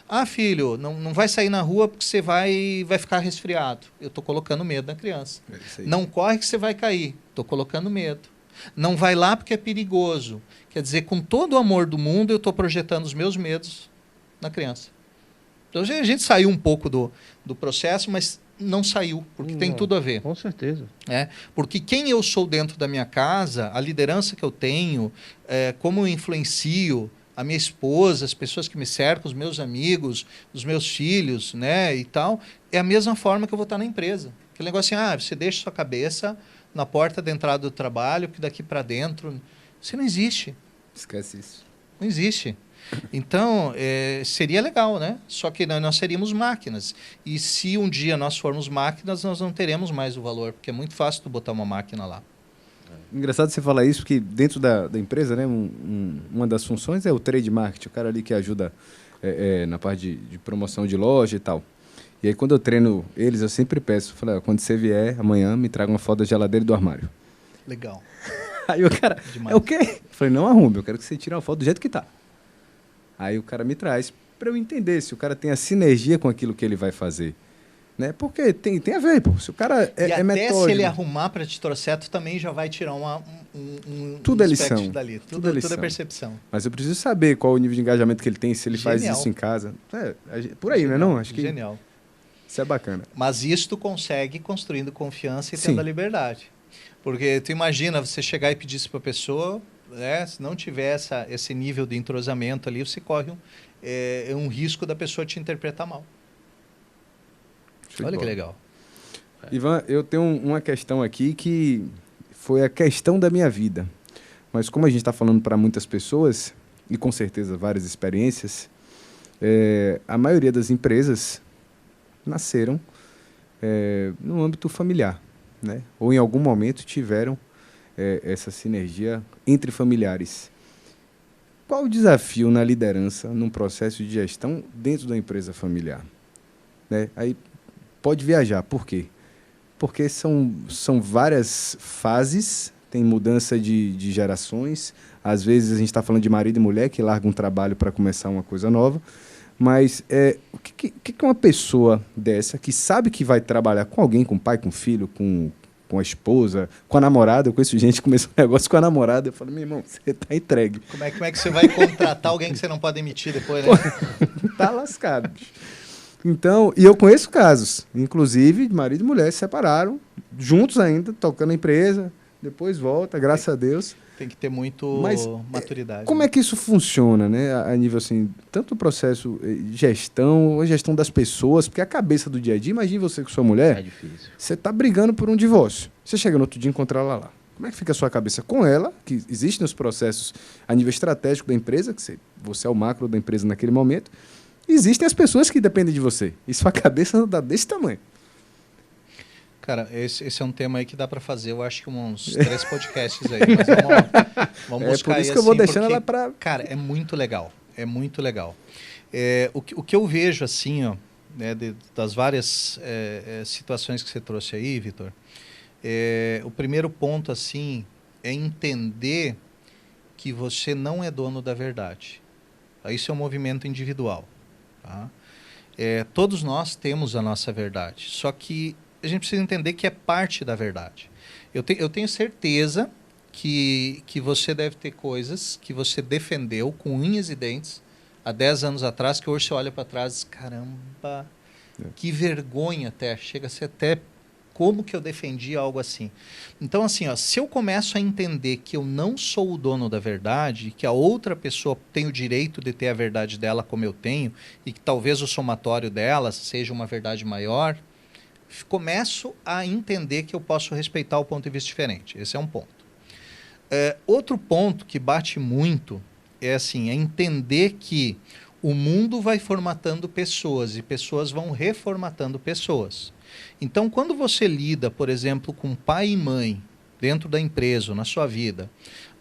Ah, filho, não vai sair na rua porque você vai ficar resfriado. Eu estou colocando medo na criança. Não corre que você vai cair. Estou colocando medo. Não vai lá porque é perigoso. Quer dizer, com todo o amor do mundo, eu estou projetando os meus medos na criança. Então, a gente saiu um pouco do processo, mas não saiu, porque tem tudo a ver. Com certeza. Porque quem eu sou dentro da minha casa, a liderança que eu tenho, como eu influencio a minha esposa, as pessoas que me cercam, os meus amigos, os meus filhos, né, e tal, é a mesma forma que eu vou estar na empresa, que Aquele negócio assim, você deixa sua cabeça na porta da entrada do trabalho, que daqui para dentro... Isso não existe. Esquece isso. Não existe. Então, seria legal, né? Só que nós seríamos máquinas. E se um dia nós formos máquinas, nós não teremos mais o valor, porque é muito fácil tu botar uma máquina lá. Engraçado você falar isso, porque dentro da empresa, né, uma das funções é o trade marketing, o cara ali que ajuda na parte de promoção de loja e tal. E aí, quando eu treino eles, eu sempre peço, falei, quando você vier amanhã, me traga uma foto da geladeira e do armário. Legal. Aí o cara, Demais. é o quê? Eu falei, não arrume, eu quero que você tire uma foto do jeito que tá. Aí o cara me traz para eu entender se o cara tem a sinergia com aquilo que ele vai fazer. Né? Porque tem a ver, pô. Se o cara e até metódico... se ele arrumar para te trouxer, tu também já vai tirar tudo é aspecto lição. dali. Tudo é Tudo é percepção. Mas eu preciso saber qual o nível de engajamento que ele tem, se ele faz isso em casa. Por aí, Genial, não? Acho que genial. Isso é bacana. Mas isso tu consegue construindo confiança e Sim. tendo a liberdade. Porque tu imagina você chegar e pedir isso para a pessoa, né? Se não tiver esse nível de entrosamento ali, você corre um risco da pessoa te interpretar mal. Olha que legal. Ivan, eu tenho uma questão aqui que foi a questão da minha vida. Mas como a gente está falando para muitas pessoas, e com certeza várias experiências, a maioria das empresas nasceram no âmbito familiar, né? Ou em algum momento tiveram essa sinergia entre familiares. Qual o desafio na liderança, num processo de gestão dentro da empresa familiar? Né? Aí pode viajar. Por quê? Porque são várias fases, tem mudança de gerações. Às vezes a gente está falando de marido e mulher que largam um trabalho para começar uma coisa nova. Mas o que uma pessoa dessa, que sabe que vai trabalhar com alguém, com o pai, com o filho, com a esposa, com a namorada, eu conheço gente que começou um negócio com a namorada, eu falo, meu irmão, você está entregue. Como é que você vai contratar alguém que você não pode demitir depois, né? Tá lascado, bicho. Então, e eu conheço casos, inclusive, marido e mulher se separaram, juntos ainda, tocando a empresa, depois volta, graças a Deus. Tem que ter muito maturidade. Como é que isso funciona, né? A nível assim, tanto o processo de gestão, a gestão das pessoas, porque a cabeça do dia a dia, imagine você com sua mulher, É difícil. você tá brigando por um divórcio. Você chega no outro dia e encontra ela lá. Como é que fica a sua cabeça com ela, que existem os processos a nível estratégico da empresa, que você é o macro da empresa naquele momento, existem as pessoas que dependem de você. E sua cabeça não dá desse tamanho. Cara, esse é um tema aí que dá para fazer, eu acho que uns 3 podcasts aí. Mas vamos buscar por isso aí, que eu vou assim, deixando porque, ela para... Cara, é muito legal. É muito legal. O que eu vejo, assim, ó, né, das várias situações que você trouxe aí, Vitor, o primeiro ponto, assim, é entender que você não é dono da verdade. Isso é um movimento individual. Tá? Todos nós temos a nossa verdade, só que a gente precisa entender que é parte da verdade. Eu tenho certeza que você deve ter coisas que você defendeu com unhas e dentes há 10 anos atrás, que hoje você olha para trás e diz, caramba, que vergonha até, chega a ser até como que eu defendi algo assim. Então, assim, ó, se eu começo a entender que eu não sou o dono da verdade, que a outra pessoa tem o direito de ter a verdade dela como eu tenho, e que talvez o somatório delas seja uma verdade maior, começo a entender que eu posso respeitar o ponto de vista diferente. Esse é um ponto. Outro ponto que bate muito é entender que o mundo vai formatando pessoas e pessoas vão reformatando pessoas. Então, quando você lida, por exemplo, com pai e mãe dentro da empresa ou na sua vida,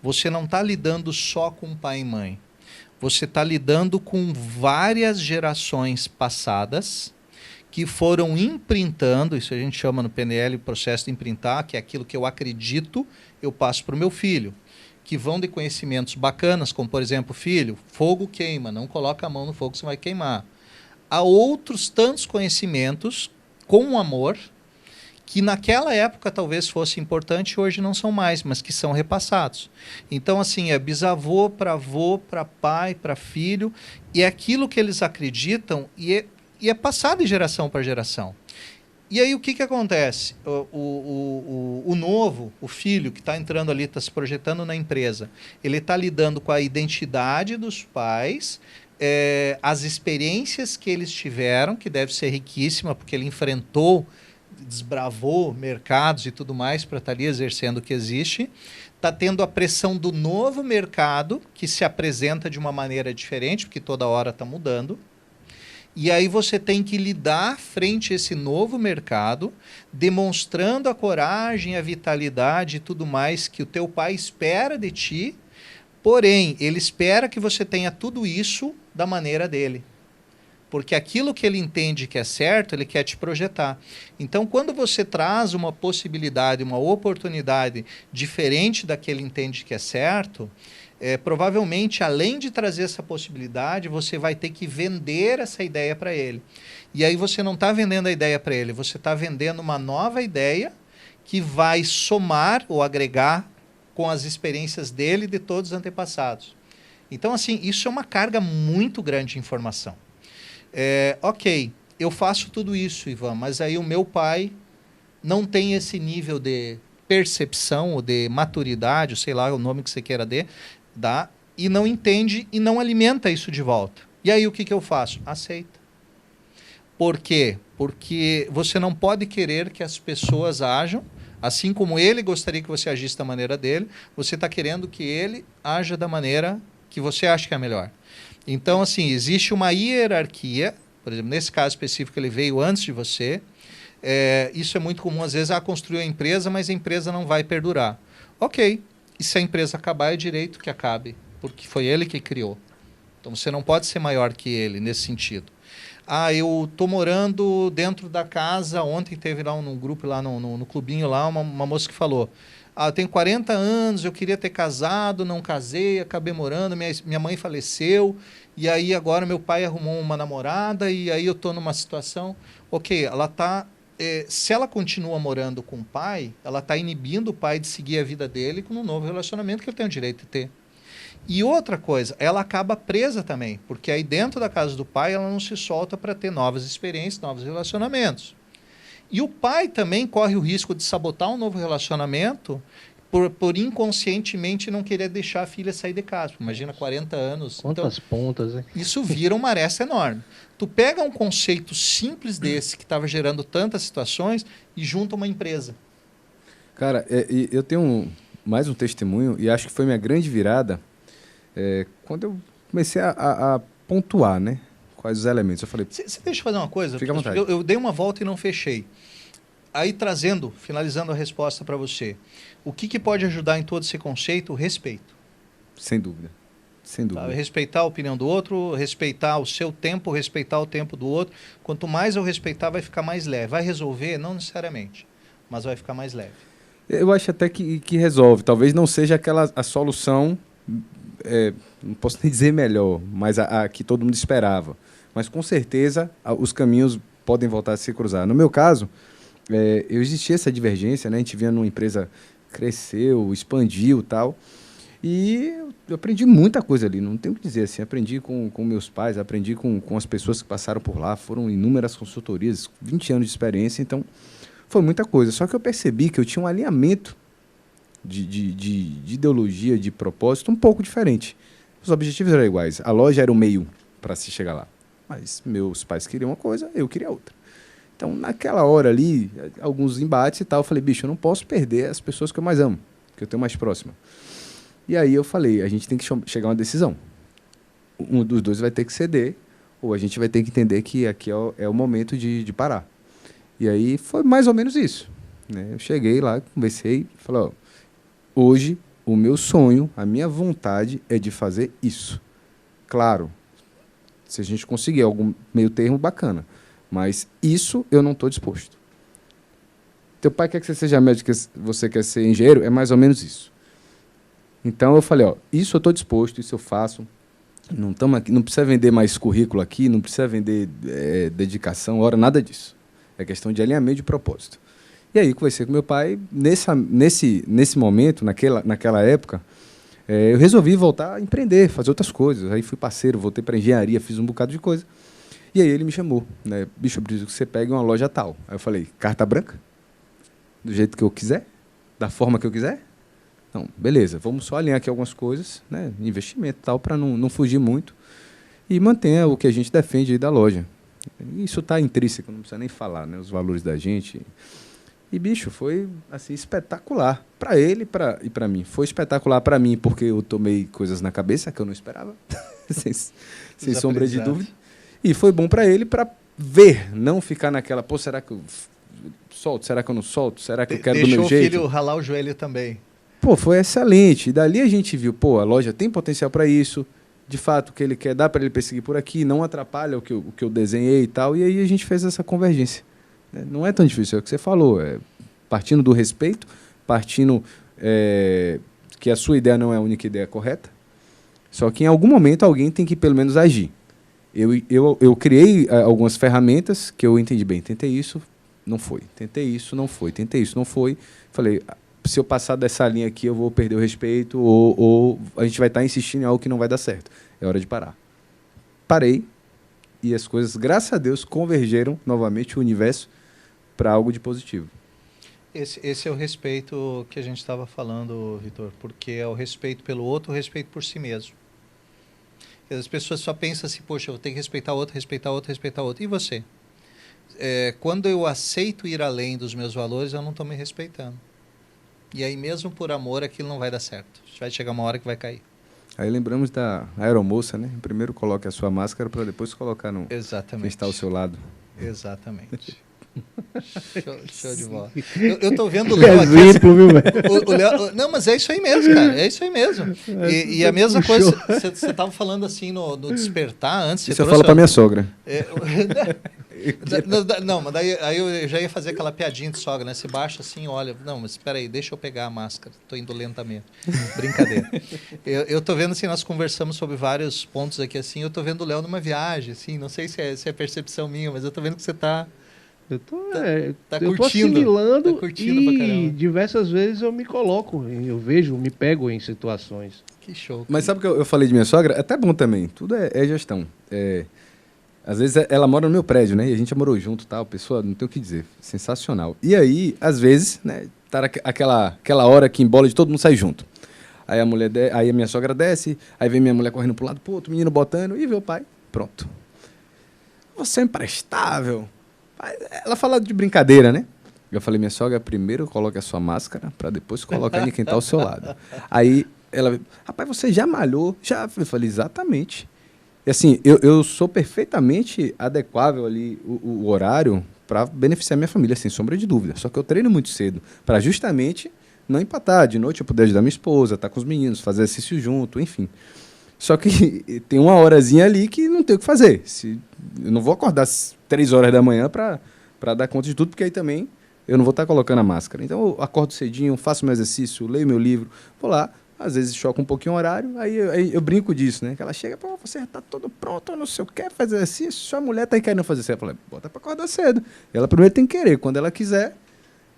você não está lidando só com pai e mãe. Você está lidando com várias gerações passadas que foram imprintando, isso a gente chama no PNL processo de imprintar, que é aquilo que eu acredito, eu passo para o meu filho, que vão de conhecimentos bacanas, como por exemplo, filho, fogo queima, não coloca a mão no fogo, você vai queimar. Há outros tantos conhecimentos com amor, que naquela época talvez fosse importante, hoje não são mais, mas que são repassados. Então, assim, é bisavô para avô, para pai, para filho, e é aquilo que eles acreditam e é passado de geração para geração. E aí o que acontece? O novo, o filho que está entrando ali, está se projetando na empresa, ele está lidando com a identidade dos pais, as experiências que eles tiveram, que deve ser riquíssima, porque ele enfrentou desbravou mercados e tudo mais para estar ali exercendo o que existe, está tendo a pressão do novo mercado, que se apresenta de uma maneira diferente, porque toda hora está mudando. E aí você tem que lidar frente a esse novo mercado, demonstrando a coragem, a vitalidade e tudo mais que o teu pai espera de ti, porém, ele espera que você tenha tudo isso da maneira dele. Porque aquilo que ele entende que é certo, ele quer te projetar. Então, quando você traz uma possibilidade, uma oportunidade diferente da que ele entende que é certo, provavelmente, além de trazer essa possibilidade, você vai ter que vender essa ideia para ele. E aí você não está vendendo a ideia para ele, você está vendendo uma nova ideia que vai somar ou agregar com as experiências dele e de todos os antepassados. Então, assim, isso é uma carga muito grande de informação. Ok, eu faço tudo isso, Ivan, mas aí o meu pai não tem esse nível de percepção ou de maturidade, ou sei lá o nome que você queira dar, e não entende e não alimenta isso de volta. E aí o que eu faço? Aceita. Por quê? Porque você não pode querer que as pessoas ajam, assim como ele gostaria que você agisse da maneira dele, você está querendo que ele haja da maneira que você acha que é melhor. Então, assim, existe uma hierarquia, por exemplo, nesse caso específico ele veio antes de você, isso é muito comum, às vezes, construir a empresa, mas a empresa não vai perdurar. Ok, e se a empresa acabar, é direito que acabe, porque foi ele que criou. Então, você não pode ser maior que ele nesse sentido. Eu estou morando dentro da casa, ontem teve lá num grupo, lá no clubinho, lá uma moça que falou, eu tenho 40 anos, eu queria ter casado, não casei, acabei morando, minha mãe faleceu, e aí agora meu pai arrumou uma namorada, e aí eu estou numa situação... Ok, ela está... se ela continua morando com o pai, ela está inibindo o pai de seguir a vida dele com um novo relacionamento que ele tem o direito de ter. E outra coisa, ela acaba presa também, porque aí dentro da casa do pai ela não se solta para ter novas experiências, novos relacionamentos. E o pai também corre o risco de sabotar um novo relacionamento por inconscientemente não querer deixar a filha sair de casa. Imagina 40 anos. Quantas pontas, hein? Isso vira uma aresta enorme. Tu pega um conceito simples desse, que estava gerando tantas situações, e junta uma empresa. Cara, eu tenho mais um testemunho, e acho que foi minha grande virada, quando eu comecei a pontuar, né? Quais os elementos. Eu falei... Você deixa eu fazer uma coisa? Fica à vontade. Eu dei uma volta e não fechei. Aí, finalizando a resposta para você, o que pode ajudar em todo esse conceito? O respeito. Sem dúvida. Sem dúvida. Tá? Respeitar a opinião do outro, respeitar o seu tempo, respeitar o tempo do outro. Quanto mais eu respeitar, vai ficar mais leve. Vai resolver? Não necessariamente, mas vai ficar mais leve. Eu acho até que resolve. Talvez não seja a solução, não posso nem dizer melhor, mas a que todo mundo esperava. Mas, com certeza, os caminhos podem voltar a se cruzar. No meu caso, existia essa divergência, né? A gente vinha numa empresa, cresceu, expandiu e tal. E eu aprendi muita coisa ali, não tenho o que dizer assim. Aprendi com meus pais, aprendi com as pessoas que passaram por lá. Foram inúmeras consultorias, 20 anos de experiência, então foi muita coisa. Só que eu percebi que eu tinha um alinhamento de ideologia, de propósito um pouco diferente. Os objetivos eram iguais, a loja era o meio para se chegar lá. Mas meus pais queriam uma coisa, eu queria outra. Então, naquela hora ali, alguns embates e tal, eu falei, bicho, eu não posso perder as pessoas que eu mais amo, que eu tenho mais próxima. E aí eu falei, a gente tem que chegar a uma decisão. Um dos dois vai ter que ceder, ou a gente vai ter que entender que aqui é o momento de parar. E aí foi mais ou menos isso, né? Eu cheguei lá, conversei, falei, hoje o meu sonho, a minha vontade é de fazer isso. Claro, se a gente conseguir algum meio termo, bacana. Mas isso eu não estou disposto. Teu pai quer que você seja médico, você quer ser engenheiro, é mais ou menos isso. Então eu falei, isso eu estou disposto, isso eu faço. Não estamos aqui, não precisa vender mais currículo aqui, não precisa vender dedicação, nada disso. É questão de alinhamento de propósito. E aí conversei com meu pai, nesse momento, naquela época, eu resolvi voltar a empreender, fazer outras coisas. Aí fui parceiro, voltei para engenharia, fiz um bocado de coisa. E aí ele me chamou, né? Bicho, eu preciso que você pegue uma loja tal. Aí eu falei, carta branca? Do jeito que eu quiser? Da forma que eu quiser? Não, beleza, vamos só alinhar aqui algumas coisas, né? Investimento e tal, para não fugir muito. E mantenha o que a gente defende aí da loja. Isso está intrínseco, não precisa nem falar, né? Os valores da gente. E, bicho, foi, assim, espetacular. Para ele e para mim. Foi espetacular para mim, porque eu tomei coisas na cabeça que eu não esperava. sem sombra de dúvida. E foi bom para ele para ver, não ficar naquela, pô, será que eu solto? Será que eu não solto? Será que eu quero do meu jeito? Deixou o filho ralar o joelho também. Pô, foi excelente. E dali a gente viu, pô, a loja tem potencial para isso. De fato, o que ele quer, dá para ele perseguir por aqui, não atrapalha o que eu desenhei e tal. E aí a gente fez essa convergência. Não é tão difícil, é o que você falou. Partindo do respeito, partindo que a sua ideia não é a única ideia correta. Só que em algum momento alguém tem que pelo menos agir. Eu criei algumas ferramentas que eu entendi bem. Tentei isso, não foi. Tentei isso, não foi. Tentei isso, não foi. Falei, se eu passar dessa linha aqui, eu vou perder o respeito ou a gente vai estar insistindo em algo que não vai dar certo. É hora de parar. Parei e as coisas, graças a Deus, convergeram novamente o universo para algo de positivo. Esse é o respeito que a gente estava falando, Vitor, porque é o respeito pelo outro, o respeito por si mesmo. As pessoas só pensam assim, poxa, eu vou ter que respeitar o outro, respeitar o outro, respeitar o outro. E você? Quando eu aceito ir além dos meus valores, eu não estou me respeitando. E aí, mesmo por amor, aquilo não vai dar certo. Vai chegar uma hora que vai cair. Aí lembramos da aeromoça, né? Primeiro coloque a sua máscara para depois colocar no Exatamente. Quem está ao seu lado. Exatamente. Show de bola. Eu tô vendo o Léo aqui. Exemplo, viu, velho? O Léo, não, mas é isso aí mesmo, cara. É isso aí mesmo. E a mesma coisa, você estava falando assim no despertar antes. Isso eu falo para minha sogra. Não, mas daí aí eu já ia fazer aquela piadinha de sogra, né? Você baixa assim, olha, não, mas espera aí, deixa eu pegar a máscara, tô indo lentamente. Brincadeira. Eu tô vendo assim, nós conversamos sobre vários pontos aqui assim, eu tô vendo o Léo numa viagem, assim, não sei se é percepção minha, mas eu tô vendo que você tá Eu tô curtindo, assimilando curtindo pra caramba. e diversas vezes eu me coloco, eu vejo, me pego em situações. Que show. Mas sabe o que eu falei de minha sogra? É até bom também. Tudo é gestão. Às vezes ela mora no meu prédio, né? E a gente morou junto, tal. Pessoa, não tem o que dizer. Sensacional. E aí, às vezes, né? Tá aquela hora que embola de todo mundo sai junto. Aí aí a minha sogra desce, aí vem minha mulher correndo pro lado, pô, outro menino botando, e vê o pai. Pronto. Você é imprestável. Ela fala de brincadeira, né? Eu falei, minha sogra, primeiro coloque a sua máscara para depois colocar em quem está ao seu lado. Aí ela, rapaz, você já malhou? Já. Eu falei, exatamente. E assim, eu sou perfeitamente adequável ali o horário para beneficiar minha família, sem sombra de dúvida. Só que eu treino muito cedo para justamente não empatar. De noite eu poder ajudar minha esposa, estar com os meninos, fazer exercício junto, enfim. Só que tem uma horazinha ali que não tem o que fazer. Eu não vou acordar às 3 horas da manhã para dar conta de tudo, porque aí também eu não vou estar colocando a máscara. Então eu acordo cedinho, faço meu exercício, leio meu livro, vou lá, às vezes choca um pouquinho o horário, aí eu brinco disso, né? Que ela chega, pô, você já tá todo pronto, não sei o que, fazer exercício, sua mulher tá aí querendo fazer isso. Eu falei, bota para acordar cedo. Ela primeiro tem que querer, quando ela quiser,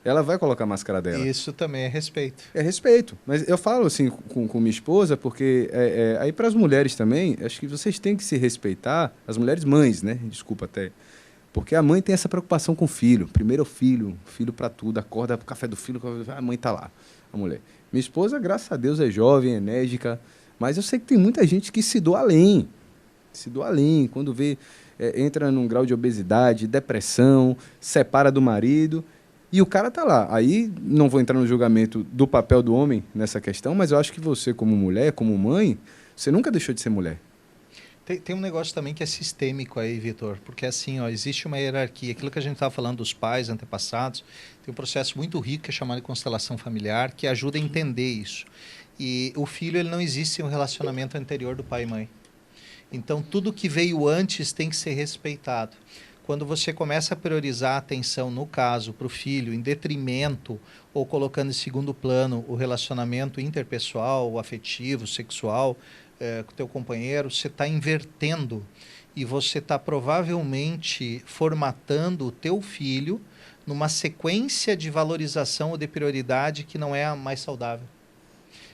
ela vai colocar a máscara dela. Isso também é respeito. É respeito. Mas eu falo assim com minha esposa, porque aí para as mulheres também, acho que vocês têm que se respeitar, as mulheres mães, né? Desculpa até. Porque a mãe tem essa preocupação com o filho. Primeiro é o filho para tudo, acorda pro café do filho, a mãe tá lá, a mulher. Minha esposa, graças a Deus, é jovem, enérgica, mas eu sei que tem muita gente que se doa além. Se doa além, quando vê, entra num grau de obesidade, depressão, separa do marido. E o cara tá lá. Aí não vou entrar no julgamento do papel do homem nessa questão, mas eu acho que você, como mulher, como mãe, você nunca deixou de ser mulher. Tem um negócio também que é sistêmico aí, Vitor, porque assim, ó, existe uma hierarquia. Aquilo que a gente estava falando dos pais, antepassados, tem um processo muito rico que é chamado de constelação familiar, que ajuda a entender isso. E o filho, ele não existe sem um relacionamento anterior do pai e mãe. Então, tudo que veio antes tem que ser respeitado. Quando você começa a priorizar a atenção, no caso, para o filho, em detrimento ou colocando em segundo plano o relacionamento interpessoal, afetivo, sexual, com o teu companheiro, você está invertendo e você está provavelmente formatando o teu filho numa sequência de valorização ou de prioridade que não é a mais saudável.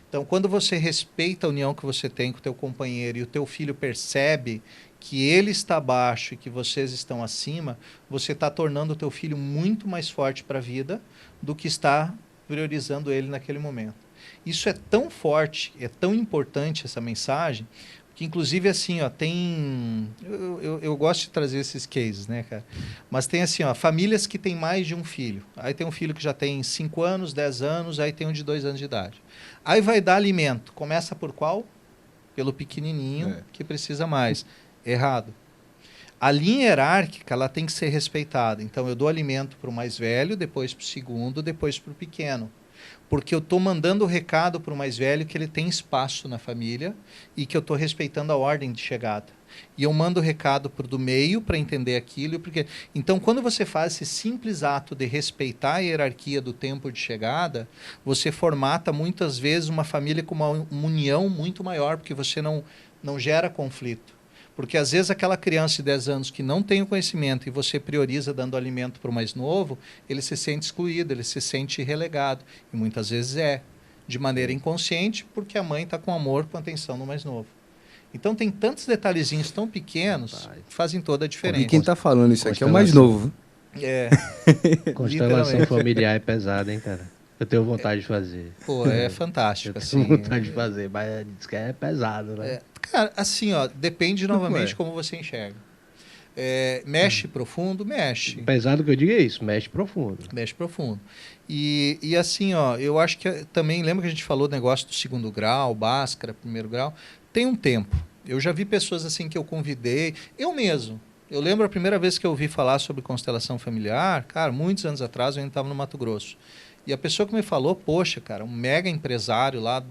Então, quando você respeita a união que você tem com o teu companheiro e o teu filho percebe que ele está abaixo e que vocês estão acima, você está tornando o teu filho muito mais forte para a vida do que está priorizando ele naquele momento. Isso é tão forte, é tão importante essa mensagem, Que inclusive assim, ó, tem... Eu gosto de trazer esses cases, né, cara? Mas tem assim, ó, famílias que têm mais de um filho. Aí tem um filho que já tem 5 anos, 10 anos, aí tem um de 2 anos de idade. Aí vai dar alimento. Começa por qual? Pelo pequenininho, que precisa mais. Errado. A linha hierárquica, ela tem que ser respeitada. Então, eu dou alimento para o mais velho, depois para o segundo, depois para o pequeno. Porque eu estou mandando o recado para o mais velho que ele tem espaço na família e que eu estou respeitando a ordem de chegada. E eu mando o recado para o do meio para entender aquilo. Porque... Então, quando você faz esse simples ato de respeitar a hierarquia do tempo de chegada, você formata muitas vezes uma família com uma união muito maior, porque você não gera conflito. Porque às vezes aquela criança de 10 anos que não tem o conhecimento e você prioriza dando alimento para o mais novo, ele se sente excluído, ele se sente relegado. E muitas vezes de maneira inconsciente, porque a mãe está com amor, com atenção no mais novo. Então tem tantos detalhezinhos tão pequenos que fazem toda a diferença. E quem está falando isso aqui é o mais novo. Constelação familiar é pesada, hein, cara? Eu tenho vontade de fazer. Pô, é fantástico. Eu tenho vontade de fazer, mas diz que é pesado, né? Cara, assim, ó, depende novamente como você enxerga. Mexe profundo, mexe. Pesado que eu digo é isso, mexe profundo. Mexe profundo. E assim, ó, eu acho que também, lembra que a gente falou do negócio do 2º grau, Bhaskara, 1º grau? Tem um tempo. Eu já vi pessoas assim que eu convidei, eu mesmo. Eu lembro a primeira vez que eu ouvi falar sobre constelação familiar, cara, muitos anos atrás, eu ainda estava no Mato Grosso. E a pessoa que me falou, poxa, cara, um mega empresário lá,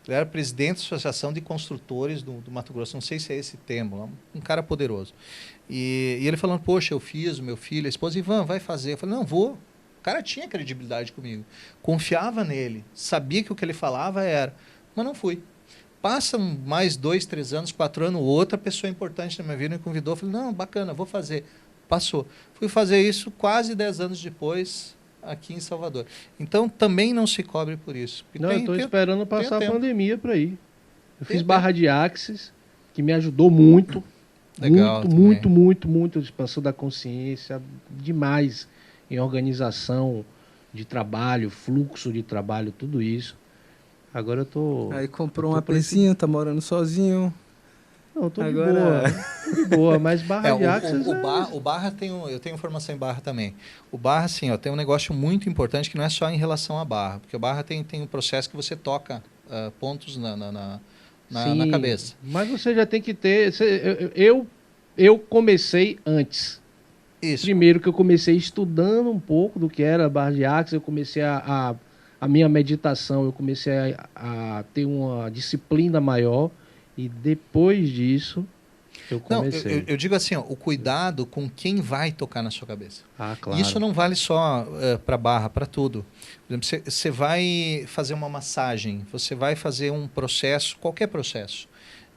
ele era presidente da Associação de Construtores do Mato Grosso, não sei se é esse termo, um cara poderoso. E ele falando, poxa, eu fiz, o meu filho, a esposa, Ivan, vai fazer. Eu falei, não, vou. O cara tinha credibilidade comigo, confiava nele, sabia que o que ele falava era, mas não fui. Passam mais 2, 3 anos, 4 anos, outra pessoa importante na minha vida me convidou, eu falei, não, bacana, vou fazer. Passou. Fui fazer isso quase 10 anos depois, aqui em Salvador. Então, também não se cobre por isso. Não, eu estou esperando passar a pandemia para ir. Eu fiz barra de Axis, que me ajudou muito. Legal, muito. Expansão da consciência, demais em organização de trabalho, fluxo de trabalho, tudo isso. Agora eu tô... Aí comprou uma presinha, tá morando sozinho. Não, tô agora... de boa, mas barra de Axis... O Barra eu tenho formação em Barra também. O Barra, assim, ó, tem um negócio muito importante que não é só em relação à Barra, porque o Barra tem um processo que você toca pontos na cabeça. Mas você já tem que ter... Eu comecei antes. Isso. Primeiro que eu comecei estudando um pouco do que era a barra de Axis, eu comecei a minha meditação, eu comecei a ter uma disciplina maior. E depois disso, eu comecei. Não, eu digo assim, ó, o cuidado com quem vai tocar na sua cabeça. Ah, claro. Isso não vale só para barra, para tudo. Por exemplo, você vai fazer uma massagem, você vai fazer um processo, qualquer processo.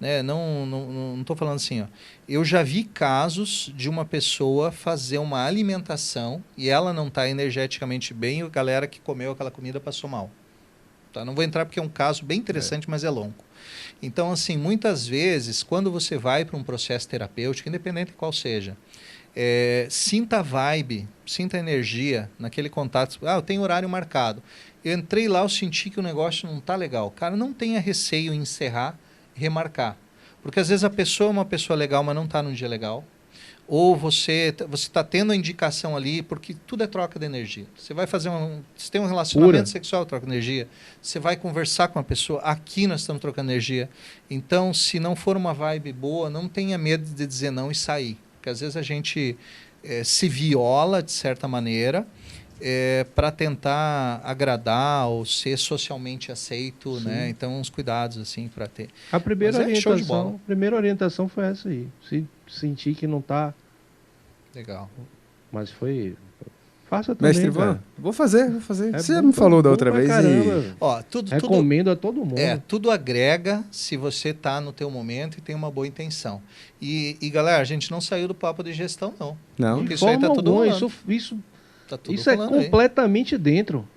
Né? Não estou falando assim. Ó. Eu já vi casos de uma pessoa fazer uma alimentação e ela não está energeticamente bem e a galera que comeu aquela comida passou mal. Tá? Não vou entrar porque é um caso bem interessante, mas é longo. Então, assim, muitas vezes, quando você vai para um processo terapêutico, independente de qual seja, sinta a vibe, sinta a energia naquele contato. Eu tenho horário marcado. Eu entrei lá, eu senti que o negócio não está legal. Cara, não tenha receio em encerrar, remarcar. Porque às vezes a pessoa é uma pessoa legal, mas não está num dia legal. Ou você está tendo a indicação ali, porque tudo é troca de energia. Você vai fazer você tem um relacionamento sexual, troca energia. Você vai conversar com uma pessoa, aqui nós estamos trocando energia. Então, se não for uma vibe boa, não tenha medo de dizer não e sair. Porque às vezes a gente se viola, de certa maneira, para tentar agradar ou ser socialmente aceito, né? Então, uns cuidados assim para ter. A primeira orientação foi essa aí. Se sentir que não está legal. Mas foi... Faça também, Mestre Ivan, vou fazer. É você me falou da outra vez e... Ó, recomendo a todo mundo. Tudo agrega se você está no teu momento e tem uma boa intenção. E galera, a gente não saiu do papo de gestão, não. Porque isso aí tá tudo rolando. Isso é completamente dentro.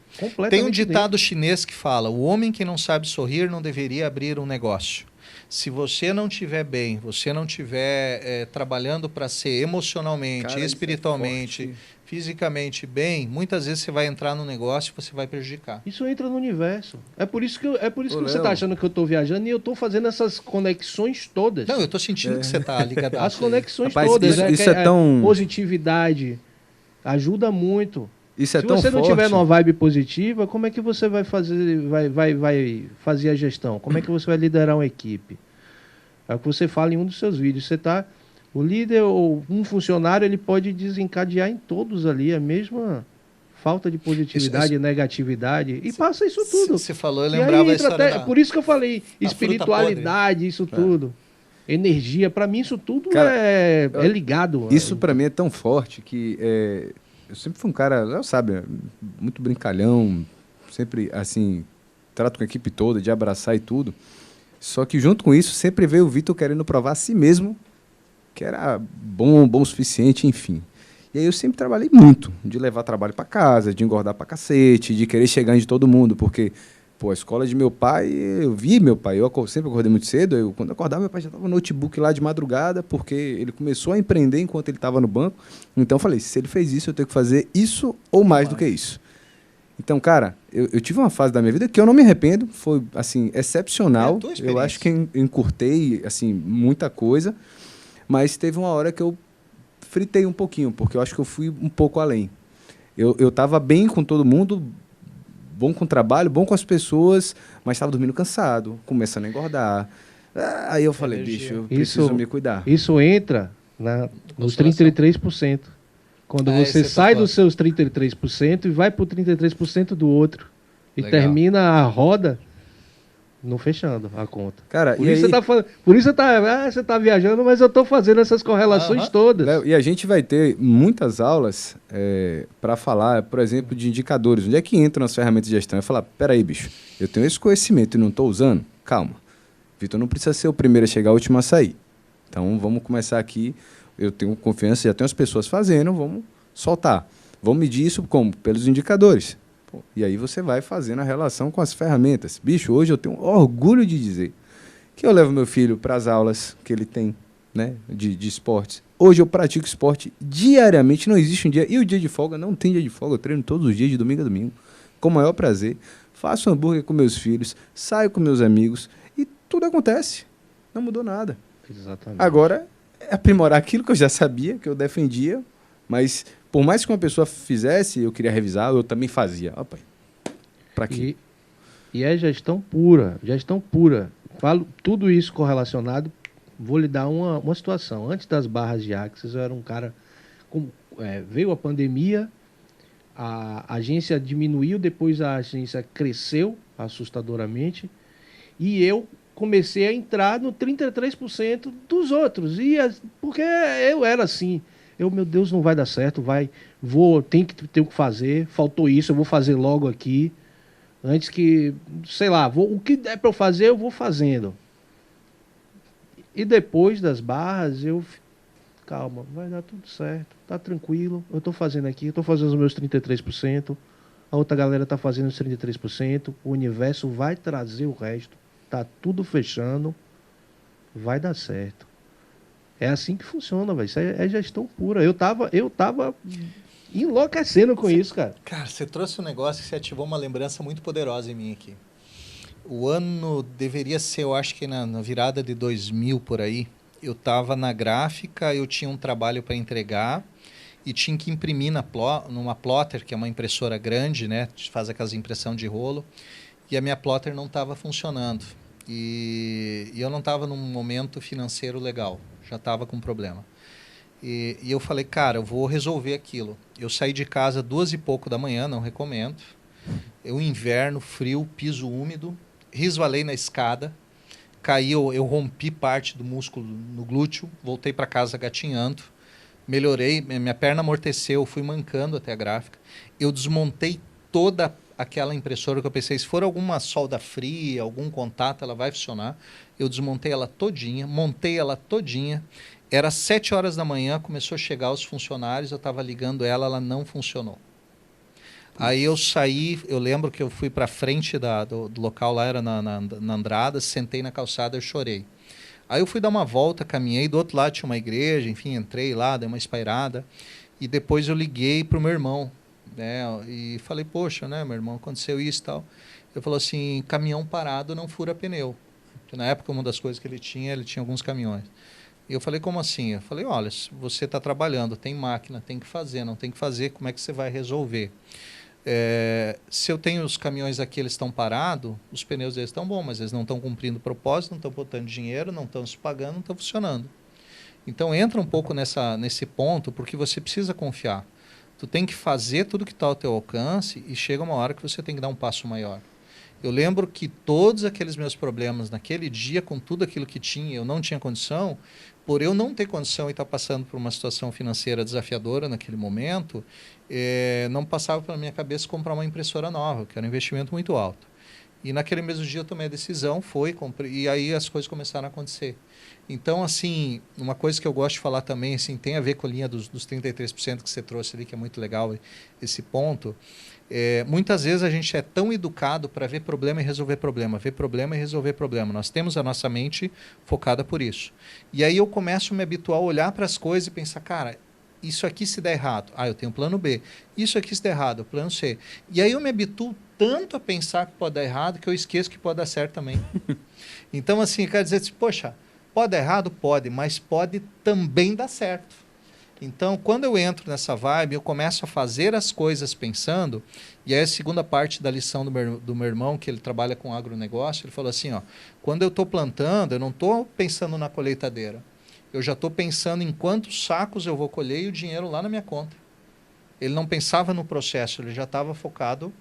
Tem um ditado chinês que fala: o homem que não sabe sorrir não deveria abrir um negócio. Se você não estiver bem, você não estiver trabalhando para ser emocionalmente, Cara, espiritualmente, isso é forte. fisicamente bem, muitas vezes você vai entrar no negócio e você vai prejudicar. Isso entra no universo. É por isso que, Ô, você Léo. tá achando que eu tô viajando e eu tô fazendo essas conexões todas. Não, eu estou sentindo que você está ligado. As conexões Rapaz, todas. isso é tão- Positividade ajuda muito. Isso é Se tão você não forte. tiver numa vibe positiva, como é que você vai fazer, vai fazer a gestão? Como é que você vai liderar uma equipe? É o que você fala em um dos seus vídeos. O líder ou um funcionário, ele pode desencadear em todos ali a mesma falta de positividade e negatividade. E passa isso tudo. Você falou, eu E aí lembrava a entra história até, por isso que eu falei, da espiritualidade, isso tudo. Energia, para mim isso tudo Cara, é ligado. Isso pra mim é tão forte que eu sempre fui um cara, Léo sabe, muito brincalhão, sempre assim, trato com a equipe toda, de abraçar e tudo. Só que junto com isso sempre veio o Vitor querendo provar a si mesmo que era bom o suficiente, enfim. E aí eu sempre trabalhei muito, de levar trabalho pra casa, de engordar pra cacete, de querer chegar em todo mundo, porque pô, a escola de meu pai, eu vi meu pai, sempre acordei muito cedo, quando eu acordava meu pai já estava no notebook lá de madrugada, porque ele começou a empreender enquanto ele estava no banco, então eu falei, se ele fez isso, eu tenho que fazer isso ou mais do que isso. Então, cara, eu tive uma fase da minha vida que eu não me arrependo, foi, assim, excepcional, eu acho que encurtei, assim, muita coisa, mas teve uma hora que eu fritei um pouquinho, porque eu acho que eu fui um pouco além. Eu estava bem com todo mundo, bom com o trabalho, bom com as pessoas, mas estava dormindo cansado, começando a engordar. Aí eu falei, bicho, eu preciso me cuidar. Isso entra nos 33%. Quando você sai dos seus 33% e vai para o 33% do outro. E termina a roda não fechando a conta. Cara, por isso você está viajando, mas eu estou fazendo essas correlações todas. Léo, e a gente vai ter muitas aulas para falar, por exemplo, de indicadores. Onde é que entram as ferramentas de gestão? Eu falar, peraí, bicho, eu tenho esse conhecimento e não estou usando? Calma. Vitor não precisa ser o primeiro a chegar, o último a sair. Então, vamos começar aqui. Eu tenho confiança, já tenho as pessoas fazendo, vamos soltar. Vamos medir isso como? Pelos indicadores. Pô, e aí você vai fazendo a relação com as ferramentas. Bicho, hoje eu tenho orgulho de dizer que eu levo meu filho para as aulas que ele tem, né, de esportes. Hoje eu pratico esporte diariamente, não existe um dia. E o dia de folga, não tem dia de folga, eu treino todos os dias, de domingo a domingo, com o maior prazer. Faço hambúrguer com meus filhos, saio com meus amigos e tudo acontece. Não mudou nada. Exatamente. Agora, é aprimorar aquilo que eu já sabia, que eu defendia, mas por mais que uma pessoa fizesse, eu queria revisar, eu também fazia. Opa, pra quê? E é gestão pura, gestão pura. Falo tudo isso correlacionado. Vou lhe dar uma situação. Antes das barras de Axis, eu era um cara... veio a pandemia, a agência diminuiu, depois a agência cresceu assustadoramente, e eu comecei a entrar no 33% dos outros. Porque eu era assim. Meu Deus, não vai dar certo, tenho que fazer, faltou isso, eu vou fazer logo aqui. Antes que, sei lá, o que der para eu fazer, eu vou fazendo. E depois das barras, calma, vai dar tudo certo, tá tranquilo. Eu tô fazendo aqui, eu tô fazendo os meus 33%, a outra galera tá fazendo os 33%, o universo vai trazer o resto. Tá tudo fechando, vai dar certo. É assim que funciona, velho. Isso é gestão pura. Eu tava enlouquecendo com isso, cara. Cara, você trouxe um negócio que você ativou uma lembrança muito poderosa em mim aqui. O ano deveria ser, eu acho que na virada de 2000 por aí. Eu tava na gráfica, eu tinha um trabalho para entregar e tinha que imprimir numa plotter, que é uma impressora grande, né? Faz aquelas impressão de rolo. E a minha plotter não estava funcionando. E eu não estava num momento financeiro legal. Já estava com problema. E eu falei, cara, eu vou resolver aquilo. Eu saí de casa 2h pouco da manhã, não recomendo. Inverno, frio, piso úmido. Resvalei na escada. Caí, eu rompi parte do músculo no glúteo. Voltei para casa gatinhando. Melhorei, minha perna amorteceu, fui mancando até a gráfica. Eu desmontei toda aquela impressora que eu pensei, se for alguma solda fria, algum contato, ela vai funcionar. Eu desmontei ela todinha, montei ela todinha. Era 7 horas da manhã, começou a chegar os funcionários, eu estava ligando ela não funcionou. Aí eu saí, eu lembro que eu fui para frente do local lá, era na Andrada, sentei na calçada e chorei. Aí eu fui dar uma volta, caminhei, do outro lado tinha uma igreja, enfim, entrei lá, dei uma espairada, e depois eu liguei pro meu irmão, né, e falei, poxa, né, meu irmão, aconteceu isso e tal. Ele falou assim, caminhão parado não fura pneu. Porque na época, uma das coisas que ele tinha alguns caminhões. E eu falei, como assim? Eu falei, olha, se você está trabalhando, tem máquina, tem que fazer, não tem que fazer, como é que você vai resolver? Se eu tenho os caminhões aqui, eles estão parados, os pneus deles estão bons, mas eles não estão cumprindo o propósito, não estão botando dinheiro, não estão se pagando, não estão funcionando. Então entra um pouco nesse ponto, porque você precisa confiar. Tu tem que fazer tudo que está ao teu alcance e chega uma hora que você tem que dar um passo maior. Eu lembro que todos aqueles meus problemas naquele dia, com tudo aquilo que tinha, eu não tinha condição, por eu não ter condição e estar passando por uma situação financeira desafiadora naquele momento, não passava pela minha cabeça comprar uma impressora nova, que era um investimento muito alto. E naquele mesmo dia eu tomei a decisão, comprei, e aí as coisas começaram a acontecer. Então, assim, uma coisa que eu gosto de falar também, assim, tem a ver com a linha dos 33% que você trouxe ali, que é muito legal esse ponto. Muitas vezes a gente é tão educado para ver problema e resolver problema, ver problema e resolver problema. Nós temos a nossa mente focada por isso. E aí eu começo a me habituar a olhar para as coisas e pensar, cara, isso aqui se der errado, eu tenho plano B. Isso aqui se der errado, plano C. E aí eu me habituo tanto a pensar que pode dar errado que eu esqueço que pode dar certo também. Então, assim, eu quero dizer assim, poxa, pode dar errado? Pode, mas pode também dar certo. Então, quando eu entro nessa vibe, eu começo a fazer as coisas pensando, e aí a segunda parte da lição do meu irmão, que ele trabalha com agronegócio, ele falou assim, quando eu estou plantando, eu não estou pensando na colheitadeira, eu já estou pensando em quantos sacos eu vou colher e o dinheiro lá na minha conta. Ele não pensava no processo, ele já estava focado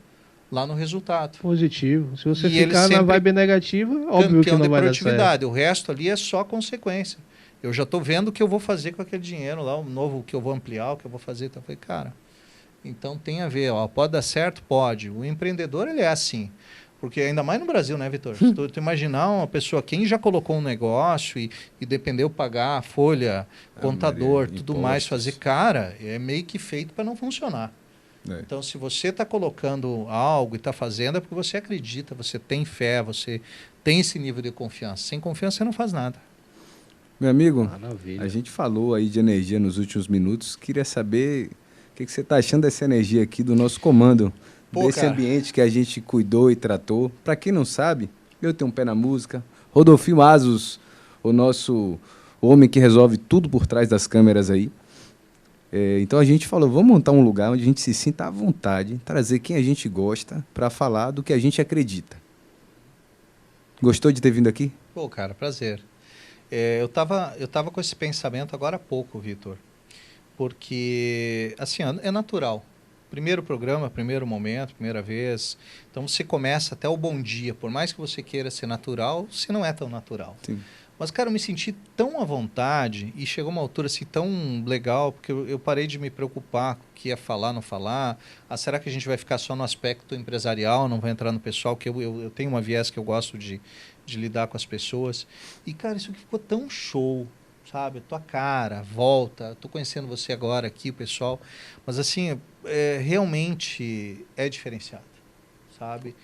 lá no resultado. Positivo. Se você ficar na vibe negativa, óbvio que não vai dar certo. O resto ali é só consequência. Eu já estou vendo o que eu vou fazer com aquele dinheiro lá, o novo que eu vou ampliar, o que eu vou fazer. Então, eu falei, cara, então tem a ver. Pode dar certo? Pode. O empreendedor, ele é assim. Porque ainda mais no Brasil, né, Vitor? Se tu imaginar uma pessoa, quem já colocou um negócio e dependeu pagar a folha, contador, Maria, tudo mais, fazer, cara, é meio que feito para não funcionar. Então, se você está colocando algo e está fazendo, é porque você acredita, você tem fé, você tem esse nível de confiança. Sem confiança, você não faz nada. Meu amigo, Maravilha. A gente falou aí de energia nos últimos minutos. Queria saber o que você está achando dessa energia aqui do nosso comando, desse ambiente que a gente cuidou e tratou. Para quem não sabe, eu tenho um pé na música. Rodolfinho Asos, o nosso homem que resolve tudo por trás das câmeras aí. Então a gente falou, vamos montar um lugar onde a gente se sinta à vontade, trazer quem a gente gosta para falar do que a gente acredita. Gostou de ter vindo aqui? Pô, cara, prazer. Eu tava com esse pensamento agora há pouco, Vitor, porque, assim, é natural. Primeiro programa, primeiro momento, primeira vez. Então você começa até o bom dia, por mais que você queira ser natural, você não é tão natural. Sim. Mas, cara, eu me senti tão à vontade e chegou uma altura assim tão legal, porque eu parei de me preocupar com o que ia falar, não falar. Será que a gente vai ficar só no aspecto empresarial, não vai entrar no pessoal? Que eu tenho uma viés que eu gosto de lidar com as pessoas. E, cara, isso aqui ficou tão show, sabe? Tua cara, volta. Tô conhecendo você agora aqui, o pessoal. Mas, assim, realmente é diferenciado, sabe?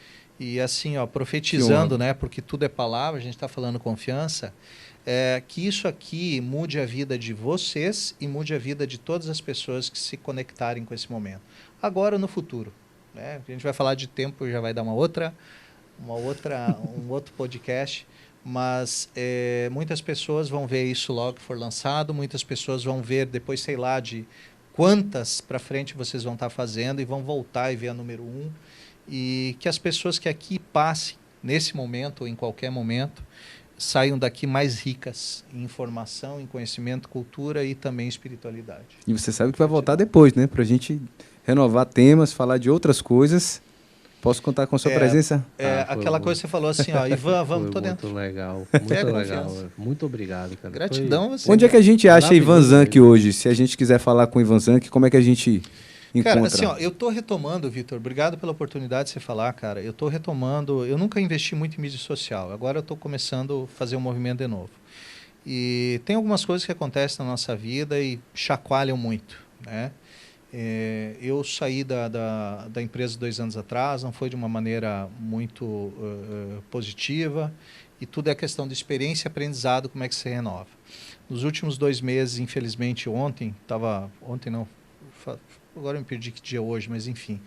E assim, profetizando, né? Porque tudo é palavra, a gente está falando confiança, que isso aqui mude a vida de vocês e mude a vida de todas as pessoas que se conectarem com esse momento. Agora ou no futuro, né? A gente vai falar de tempo, já vai dar um outro podcast, mas muitas pessoas vão ver isso logo que for lançado, muitas pessoas vão ver depois, sei lá, de quantas para frente vocês vão estar fazendo e vão voltar e ver a número 1. E que as pessoas que aqui passem, nesse momento ou em qualquer momento, saiam daqui mais ricas em informação, em conhecimento, cultura e também espiritualidade. E você sabe que vai voltar depois, né? Para a gente renovar temas, falar de outras coisas. Posso contar com a sua presença? Aquela coisa que você falou assim, Ivan, vamos, tô dentro. Muito legal, muito legal. Muito obrigado, cara. Gratidão a você. Onde é que a gente acha Ivan Zanck hoje? Se a gente quiser falar com o Ivan Zanck, como é que a gente... Cara, assim, eu tô retomando, Vitor, obrigado pela oportunidade de você falar, cara. Eu tô retomando, eu nunca investi muito em mídia social, agora eu tô começando a fazer um movimento de novo. E tem algumas coisas que acontecem na nossa vida e chacoalham muito, né? Eu saí da empresa 2 anos atrás, não foi de uma maneira muito positiva, e tudo é questão de experiência e aprendizado, como é que se renova. Nos últimos 2 meses, infelizmente, ontem não, agora eu me perdi que dia é hoje, mas enfim,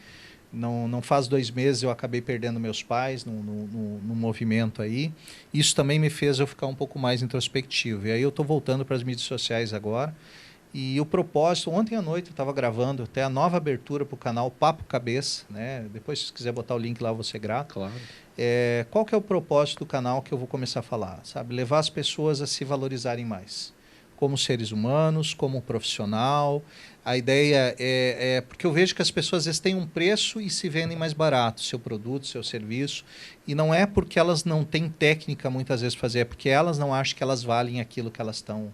não faz 2 meses eu acabei perdendo meus pais num movimento aí. Isso também me fez eu ficar um pouco mais introspectivo. E aí eu estou voltando para as mídias sociais agora. E o propósito, ontem à noite eu estava gravando até a nova abertura para o canal Papo Cabeça, né? Depois, se você quiser botar o link lá, eu vou ser grato. Claro. Qual que é o propósito do canal que eu vou começar a falar? Sabe? Levar as pessoas a se valorizarem mais. Como seres humanos, como profissional. A ideia porque eu vejo que as pessoas às vezes têm um preço e se vendem mais barato, seu produto, seu serviço. E não é porque elas não têm técnica muitas vezes para fazer, é porque elas não acham que elas valem aquilo que elas estão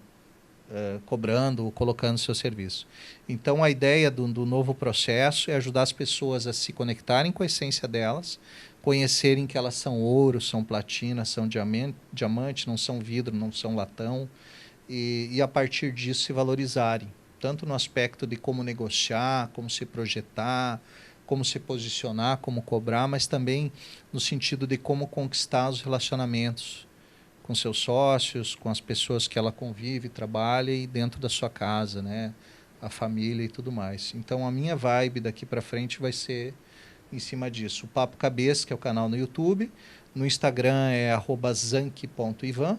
cobrando ou colocando seu serviço. Então, a ideia do novo processo é ajudar as pessoas a se conectarem com a essência delas, conhecerem que elas são ouro, são platina, são diamante, não são vidro, não são latão, e a partir disso se valorizarem, tanto no aspecto de como negociar, como se projetar, como se posicionar, como cobrar, mas também no sentido de como conquistar os relacionamentos com seus sócios, com as pessoas que ela convive, trabalha e dentro da sua casa, né? A família e tudo mais. Então, a minha vibe daqui para frente vai ser em cima disso. O Papo Cabeça, que é o canal no YouTube. No Instagram é @zank.ivan.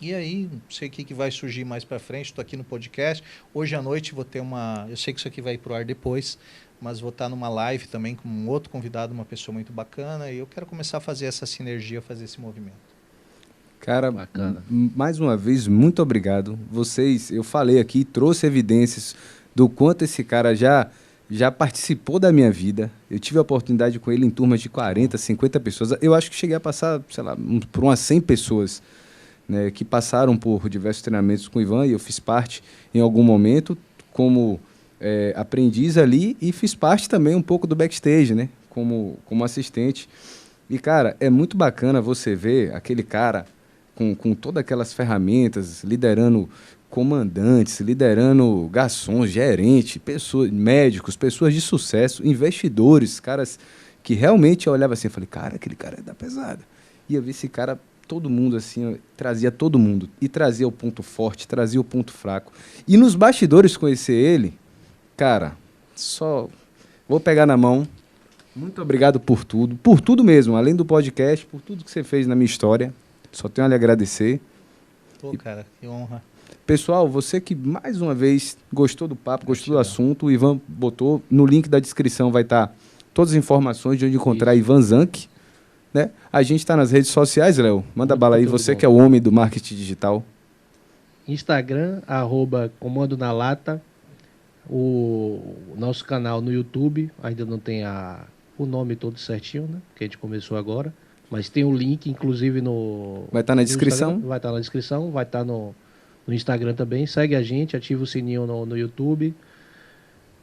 E aí, não sei o que vai surgir mais para frente. Estou aqui no podcast. Hoje à noite vou ter eu sei que isso aqui vai ir para o ar depois, mas vou estar numa live também com um outro convidado, uma pessoa muito bacana. E eu quero começar a fazer essa sinergia, fazer esse movimento. Cara, mais uma vez, muito obrigado. Eu falei aqui, trouxe evidências do quanto esse cara já participou da minha vida. Eu tive a oportunidade com ele em turmas de 40, 50 pessoas. Eu acho que cheguei a passar, sei lá, por umas 100 pessoas, né, que passaram por diversos treinamentos com o Ivan, e eu fiz parte em algum momento como aprendiz ali, e fiz parte também um pouco do backstage, né, como assistente. E, cara, é muito bacana você ver aquele cara com todas aquelas ferramentas, liderando comandantes, liderando garçons, gerentes, médicos, pessoas de sucesso, investidores, caras que realmente eu olhava assim e falei, cara, aquele cara é da pesada. E eu vi esse cara, todo mundo assim, trazia todo mundo, e trazia o ponto forte, trazia o ponto fraco. E nos bastidores conhecer ele, cara, só vou pegar na mão. Muito obrigado por tudo mesmo, além do podcast, por tudo que você fez na minha história. Só tenho a lhe agradecer. Pô, cara, que honra. Pessoal, você que mais uma vez gostou do papo, gostou do assunto, o Ivan botou no link da descrição, vai estar todas as informações de onde encontrar Ivan Zank, né? A gente está nas redes sociais, Léo. Manda bala aí, você que é o homem do marketing digital. Instagram, @comando na lata. O nosso canal no YouTube, ainda não tem o nome todo certinho, né? Que a gente começou agora. Mas tem o link, inclusive, vai estar na descrição? Vai estar na descrição, vai estar no Instagram também. Segue a gente, ativa o sininho no YouTube.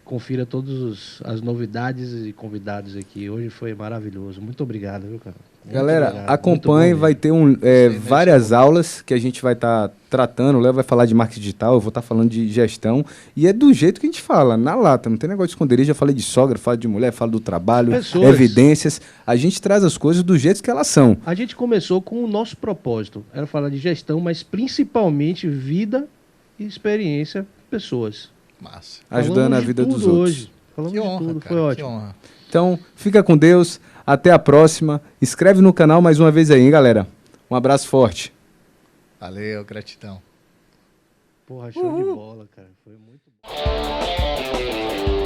Confira todas as novidades e convidados aqui. Hoje foi maravilhoso. Muito obrigado, viu, cara? Galera, acompanhe, vai ter várias aulas que a gente vai estar tratando. O Léo vai falar de marketing digital, eu vou estar falando de gestão. E é do jeito que a gente fala, na lata, não tem negócio de esconderijo. Já falei de sogra, falo de mulher, falo do trabalho, evidências. A gente traz as coisas do jeito que elas são. A gente começou com o nosso propósito. Era falar de gestão, mas principalmente vida e experiência pessoas. Massa. Ajudando a vida dos outros. Hoje. Falamos de tudo, cara, foi ótimo. Que honra. Então, fica com Deus. Até a próxima. Inscreve no canal mais uma vez aí, hein, galera? Um abraço forte. Valeu, gratidão. Porra, show de bola, cara. Foi muito bom.